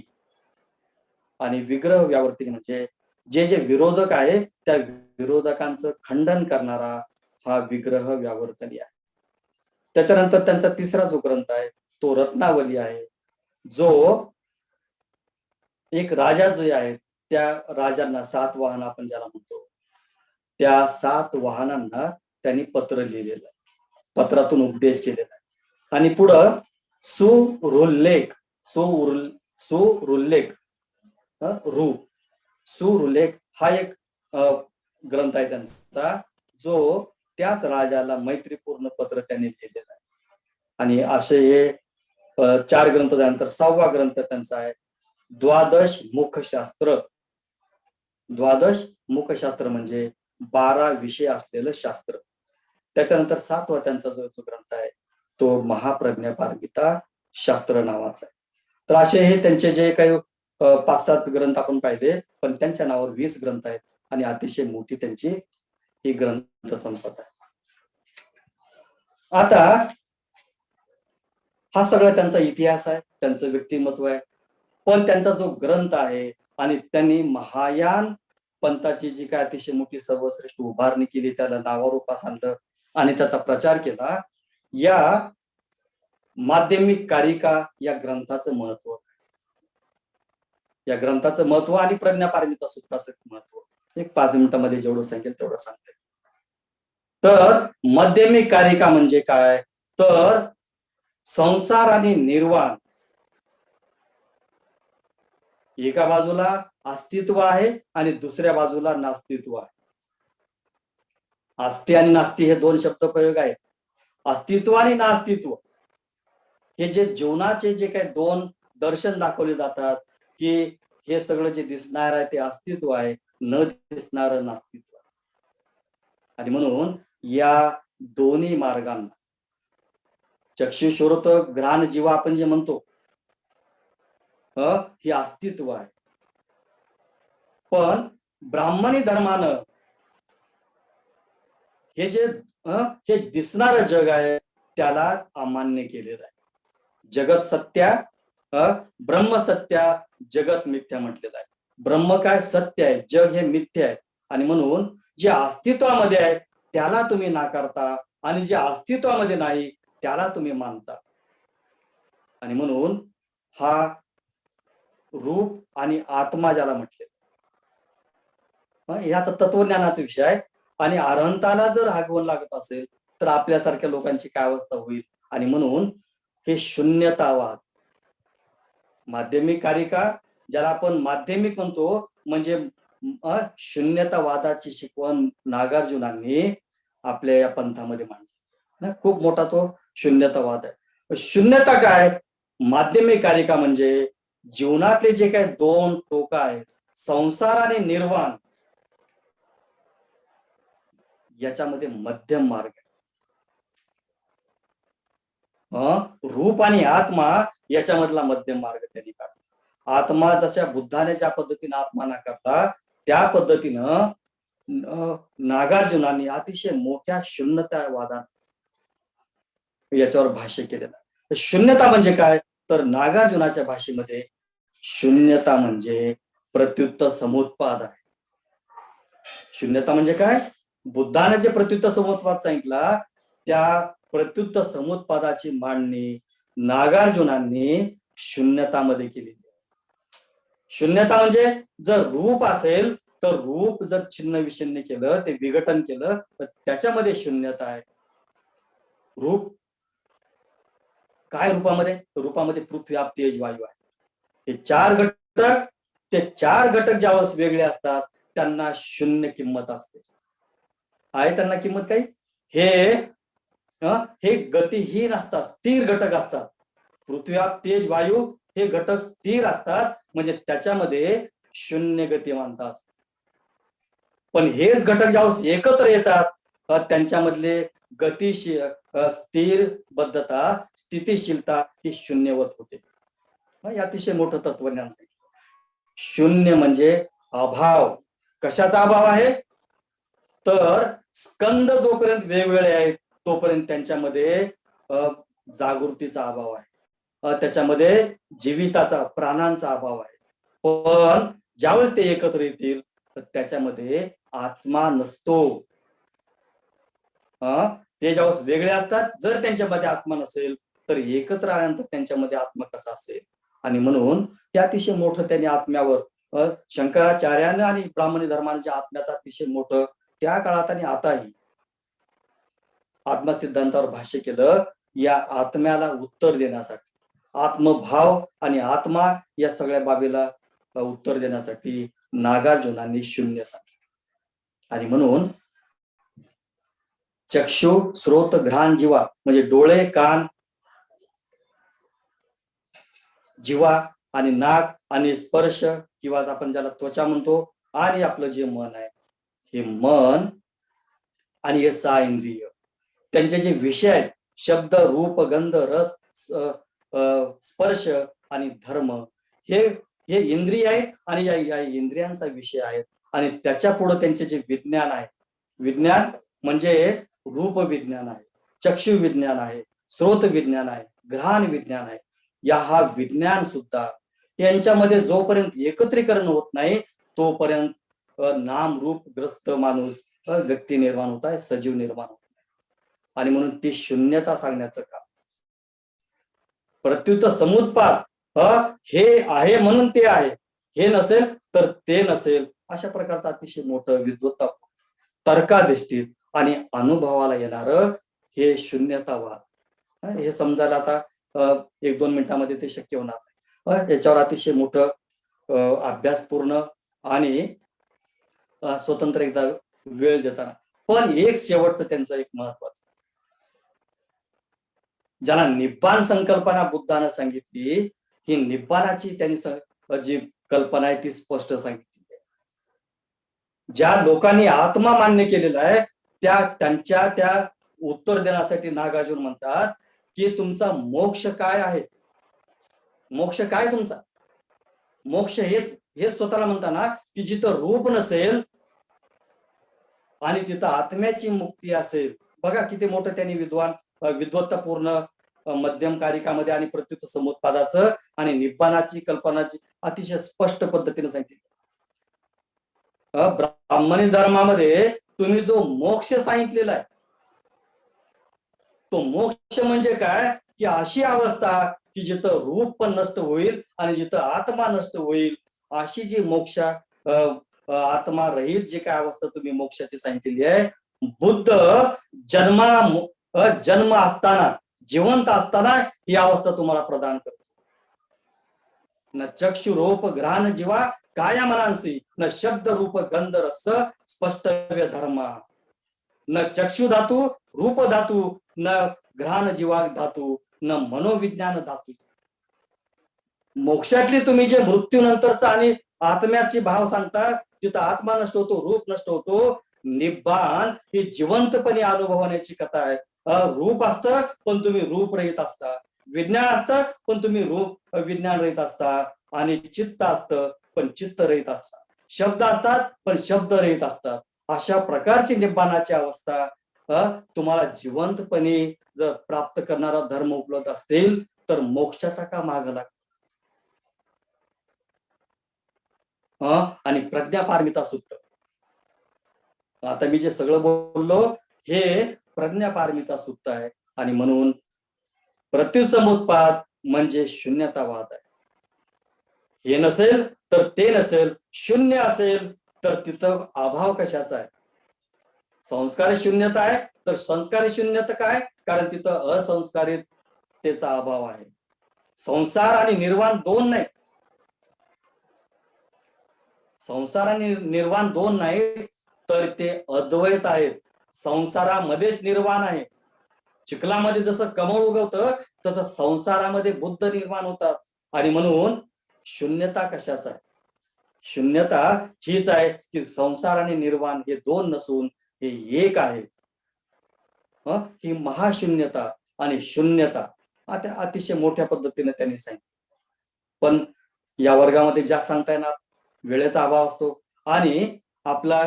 आणि विग्रह व्यावर्तनी म्हणजे जे जे विरोधक आहे त्या विरोधकांचं खंडन करणारा हा विग्रह व्यावर्तनी आहे. त्याच्यानंतर त्यांचा तिसरा जो ग्रंथ आहे तो रत्नावली आहे, जो एक राजा जो आहे त्या राजांना 7 वाहन आपण ज्याला म्हणतो, त्या 7 वाहनांना त्यांनी पत्र लिहिलेलं आहे, पत्रातून उपदेश केलेला आहे. आणि पुढं सुरुल्लेख सुरुल्लेख सुरुलेख हा एक ग्रंथ आहे त्यांचा, जो त्याच राजाला मैत्रीपूर्ण पत्र त्यांनी लिहिलेलं आहे. आणि असे हे 4 ग्रंथ त्यानंतर 6वा ग्रंथ त्यांचा आहे द्वादश मुखशास्त्र. द्वादश मुखशास्त्र म्हणजे 12 विषय असलेलं शास्त्र. त्याच्यानंतर 7वा त्यांचा जो ग्रंथ आहे तो महाप्रज्ञापारमिता शास्त्र नावाचा आहे. तर असे हे त्यांचे जे काही 5-7 ग्रंथ आपण पाहिले, पण त्यांच्या नावावर 20 ग्रंथ आहेत आणि अतिशय मोठी त्यांची ही ग्रंथ संपदा आहे. आता हा सगळा त्यांचा इतिहास आहे, त्यांचं व्यक्तिमत्व आहे. पण त्यांचा जो ग्रंथ आहे आणि त्यांनी महायान पंथाची जी काय अतिशय मोठी सर्वश्रेष्ठ उभारणी केली, त्याला नावारूपास आणलं आणि त्याचा प्रचार केला, या माध्यमिक कारिका या ग्रंथाचं महत्व, या ग्रंथाचं महत्व आणि प्रज्ञापारमिता सूक्ताचं महत्व एक 5 मिनिटांमध्ये जेवढं सांगेल तेवढं सांगते. तर माध्यमिक कारिका म्हणजे काय, तर संसार आणि निर्वाण, एका बाजूला अस्तित्व आहे आणि दुसऱ्या बाजूला नास्तित्व आहे. आस्ती आणि नास्ती हे 2 शब्द प्रयोग आहेत. अस्तित्व आणि नास्तित्व हे जे जीवनाचे जे काही 2 दर्शन दाखवले जातात, की हे सगळं जे दिसणार आहे ते अस्तित्व आहे, न दिसणारं नास्तित्व. आणि म्हणून या दोन्ही मार्गांना चक्षुश्रोत घ्राण जीवा आपण जे म्हणतो हे अस्तित्व आहे. पण ब्राह्मणी धर्मानं हे जे हे दिसणारं जग आहे त्याला अमान्य केलेलं आहे. जगत सत्या ब्रह्म सत्या जगत मिथ्या म्हटलेलं आहे. ब्रह्म काय सत्य आहे, जग हे मिथ्य आहे. आणि म्हणून जे अस्तित्वामध्ये आहे त्याला तुम्ही नाकारता आणि जे अस्तित्वामध्ये नाही त्याला तुम्ही मानता. आणि म्हणून हा रूप आणि आत्मा ज्याला म्हटले, हे आता तत्वज्ञानाचा विषय आहे. आणि अरहंताला जर हागवण लागत असेल तर आपल्यासारख्या लोकांची काय अवस्था होईल. आणि म्हणून हे शून्यतावाद, माध्यमिक कारिका ज्याला आपण माध्यमिक म्हणतो, म्हणजे शून्यतावादाची शिकवण नागार्जुनांनी आपल्या या पंथामध्ये मांडली. खूप मोठा तो शून्यतावाद आहे. शून्यता काय, माध्यमिक कारिका म्हणजे जीवनातले जे काही 2 टोक आहेत, संसार आणि निर्वाण, याच्यामध्ये मध्यम मार्ग आहे. रूप आणि आत्मा याच्यामधला मध्यम मार्ग त्यांनी काढला. आत्मा जशा बुद्धाने ज्या पद्धतीने आत्मा नाकारला त्या पद्धतीनं नागार्जुनांनी अतिशय मोठ्या शून्यतावादात याच्यावर भाष्य केलेलं आहे. शून्यता म्हणजे काय, तर नागार्जुनाच्या भाषेमध्ये शून्यता म्हणजे प्रत्युत्तर समुत्पाद आहे. शून्यता म्हणजे काय, बुद्धाने जे प्रत्युत्तर समुत्पाद सांगितला त्या प्रत्युत्तर समुत्पादाची मांडणी नागार्जुनांनी शून्यतामध्ये केली. शून्यता म्हणजे जर रूप असेल तर रूप जर छिन्न विच्छिन्न केलं, ते विघटन केलं तर त्याच्यामध्ये शून्यता आहे. रूप काय, रूपामध्ये पृथ्वी आप तेज वायू आहे. हे 4 घटक, ते 4 घटक ज्यावेळेस वेगळे असतात त्यांना शून्य किंमत असते. आहे त्यांना किंमत काही, हे गतिहीन असतात, स्थिर घटक असतात. पृथ्वी आप तेज वायू हे घटक स्थिर असतात, म्हणजे त्याच्यामध्ये शून्य गतिमानता असते. पण हेच घटक ज्यावेळेस एकत्र येतात त्यांच्यामधले गतिशील स्थिर बद्धता स्थितिशीलता ही शून्यवत होते. अतिशय मोठं तत्वज्ञान सांगितलं. शून्य म्हणजे अभाव. कशाचा अभाव आहे, तर स्कंद जोपर्यंत वेगवेगळे आहेत तोपर्यंत त्यांच्यामध्ये जागृतीचा अभाव आहे, त्याच्यामध्ये जीविताचा प्राणांचा अभाव आहे. पण ज्यावेळेस ते एकत्र येतील तर त्याच्यामध्ये आत्मा नसतो. ते ज्यावेळेस वेगळे असतात, जर त्यांच्यामध्ये आत्मा नसेल तर एकत्र आल्यानंतर त्यांच्यामध्ये आत्मा कसा असेल. आणि म्हणून हे अतिशय मोठं त्यांनी आत्म्यावर शंकराचार्यानं आणि ब्राह्मणी धर्माने जे आत्म्याचं अतिशय मोठं त्या काळात आणि आताही आत्मसिद्धांतावर भाष्य केलं, या आत्म्याला उत्तर देण्यासाठी, आत्मभाव आणि आत्मा या सगळ्या बाबीला उत्तर देण्यासाठी नागार्जुनांनी शून्य सांगितलं. आणि म्हणून चक्षु श्रोत घ्राण जिवा म्हणजे डोळे, कान, जिवा आणि नाक आणि स्पर्श किंवा आपण ज्याला त्वचा म्हणतो, आणि आपलं जे मन आहे, हे मन आणि हे 6 इंद्रिय त्यांचे जे विषय आहेत, शब्द, रूप, गंध, रस, स्पर्श आणि धर्म, हे हे इंद्रिय आहेत आणि या इंद्रियांचा विषय आहेत. आणि त्याच्या पुढे त्यांचे जे विज्ञान आहे, विज्ञान म्हणजे रूप विज्ञान आहे, चक्षु विज्ञान आहे, स्रोत विज्ञान आहे, घ्राण विज्ञान आहे. या हा विज्ञान सुद्धा यांच्यामध्ये जोपर्यंत एकत्रीकरण होत नाही तोपर्यंत नाम रूप ग्रस्त माणूस व्यक्ती निर्माण होत आहे, सजीव निर्माण होत आहे. आणि म्हणून ती शून्यता सांगण्याचं काम. प्रत्युत समुत्पाद हे आहे म्हणून ते आहे, हे नसेल तर ते नसेल, अशा प्रकारचं अतिशय मोठं विद्वत्ता तर्काधिष्ठित आणि अनुभवाला येणार हे शून्यतावाद. हे समजायला आता 1-2 मिनिटांमध्ये ते शक्य होणार नाही. याच्यावर अतिशय मोठं अभ्यासपूर्ण आणि स्वतंत्र एकदा वेळ देताना. पण एक शेवटचं त्यांचं एक महत्वाचं, ज्याला निब्बाण संकल्पना बुद्धानं सांगितली, ही निब्बाणाची त्यांनी जी कल्पना आहे ती स्पष्ट सांगितली आहे. ज्या लोकांनी आत्मा मान्य केलेला आहे त्यांच्या त्या उत्तर देण्यासाठी नागार्जुन म्हणतात की तुमचा मोक्ष काय आहे, मोक्ष काय तुमचा मोक्ष, हे स्वतःला म्हणताना की जिथं रूप नसेल आणि तिथं आत्म्याची मुक्ती असेल. बघा किती मोठं त्यांनी विद्वत्तापूर्ण मध्यम कारिकामध्ये आणि प्रत्युत समुत्पादाचं आणि निब्बाणाची कल्पनाची अतिशय स्पष्ट पद्धतीने सांगितली. ब्राह्मणी धर्मामध्ये तुम्ही जो मोक्ष सांगितलेला आहे, तो मोक्ष म्हणजे काय की अशी अवस्था की जिथं रूप पण नष्ट होईल आणि जिथं आत्मा नष्ट होईल, अशी जी मोक्ष आत्मा रहित जी काय अवस्था तुम्ही मोक्षाची सांगितलेली आहे, बुद्ध जन्म असताना, जिवंत असताना ही अवस्था तुम्हाला प्रदान करतो. न चक्षु रूप घ्राण जिवा काया मनांसी, न शब्द रूप गंध रस स्पष्टव्य धर्म, न चक्षु धातू रूप धातू, न घ्राण जीवा धातू, न मनोविज्ञान धातू. मोक्षातली तुम्ही जे मृत्यूनंतरचा आणि आत्म्याची भाव सांगता, तिथं आत्मा नष्ट होतो, रूप नष्ट होतो. निब्बाण ही जिवंतपणे अनुभवण्याची कथा आहे. रूप असतं पण तुम्ही रूप रहित असता, विज्ञान असतं पण तुम्ही रूप विज्ञान रहित असता, आणि चित्त असतं पण चित्त रहित असता, शब्द असतात पण शब्द रहित असतात. अशा प्रकारची निब्बाणाची अवस्था तुम्हाला जिवंतपणे जर प्राप्त करणारा धर्म उपलब्ध असतील तर मोक्षाचा का माग लागतो. आणि प्रज्ञापारमिता सूत्र, आता मी जे सगळं बोललो हे प्रज्ञापारमिता सूत्र आहे. आणि म्हणून प्रत्युसमुत्पाद म्हणजे शून्यतावाद आहे. हे नसेल तर ते नसेल, शून्य असेल तर तिथं अभाव कशाचा आहे. संस्कारी शून्यता आहे तर संस्कारी शून्यता काय, कारण तिथं असंस्कारिततेचा अभाव आहे. संसार आणि निर्वाण दोन नाही, संसार आणि निर्वाण दोन नाही तर ते अद्वैत आहेत. संसारामध्येच निर्वाण आहे. चिखलामध्ये जसं कमळ उगवतं तसं संसारामध्ये बुद्ध निर्माण होतात. आणि म्हणून शून्यता कशाचा आहे, शून्यता हीच आहे की संसार आणि निर्वाण हे दोन नसून हे एक आहे. ही महाशून्यता आणि शून्यता आता अतिशय मोठ्या पद्धतीने त्यांनी सांगितलं. पण या वर्गामध्ये जास्त सांगता येणार, वेळेचा अभाव असतो आणि आपला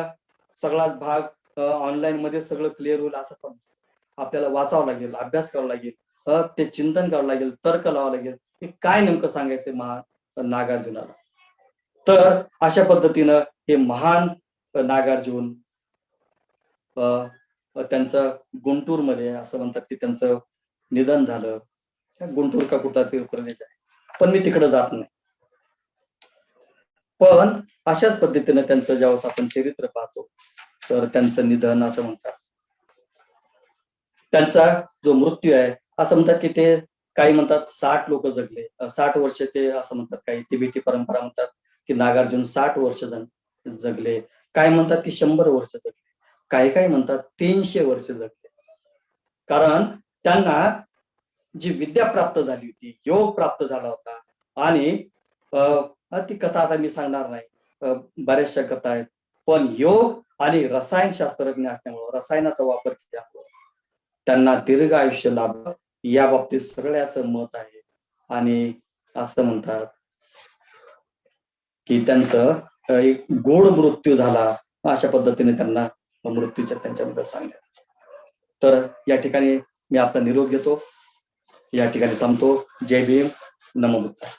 सगळाच भाग ऑनलाईन मध्ये सगळं क्लिअर होईल असं पण आपल्याला वाचावं लागेल, अभ्यास करावा लागेल, ते चिंतन करावं लागेल, तर्क लावावं लागेल की काय नेमकं सांगायचंय नागार्जुनाला. तर अशा पद्धतीनं हे महान नागार्जुन त्यांचं गुंटूरमध्ये असं म्हणतात की त्यांचं निधन झालं. गुंटूर का कुठला ते प्रदेश आहे, पण मी तिकडे जात नाही. पण अशाच पद्धतीनं त्यांचं ज्यावेळेस आपण चरित्र पाहतो तर त्यांचं निधन असं म्हणतात. त्यांचा जो मृत्यू आहे असं म्हणतात की ते काही म्हणतात 60 लोक जगले, 60 वर्ष ते असं म्हणतात. काही तिबेटी परंपरा म्हणतात की नागार्जुन 60 वर्ष जगले, काय म्हणतात की 100 वर्ष जगले, काही काही म्हणतात 300 वर्ष जगले. कारण त्यांना जी विद्या प्राप्त झाली होती, योग प्राप्त झाला होता. आणि ती कथा आता मी सांगणार नाही, बऱ्याचशा कथा आहेत. पण योग आणि रसायनशास्त्रज्ञ असल्यामुळं, रसायनाचा वापर केल्यामुळं त्यांना दीर्घ आयुष्य लाभलं, या बाबतीत सगळ्याचं मत आहे. आणि असं म्हणतात की त्यांचं एक गोड मृत्यू झाला, अशा पद्धतीने त्यांना मृत्यूच्या त्यांच्याबद्दल सांगण्यात. तर या ठिकाणी मी आपला निरोप घेतो, या ठिकाणी थांबतो. जय भीम, नमो बुद्धाय.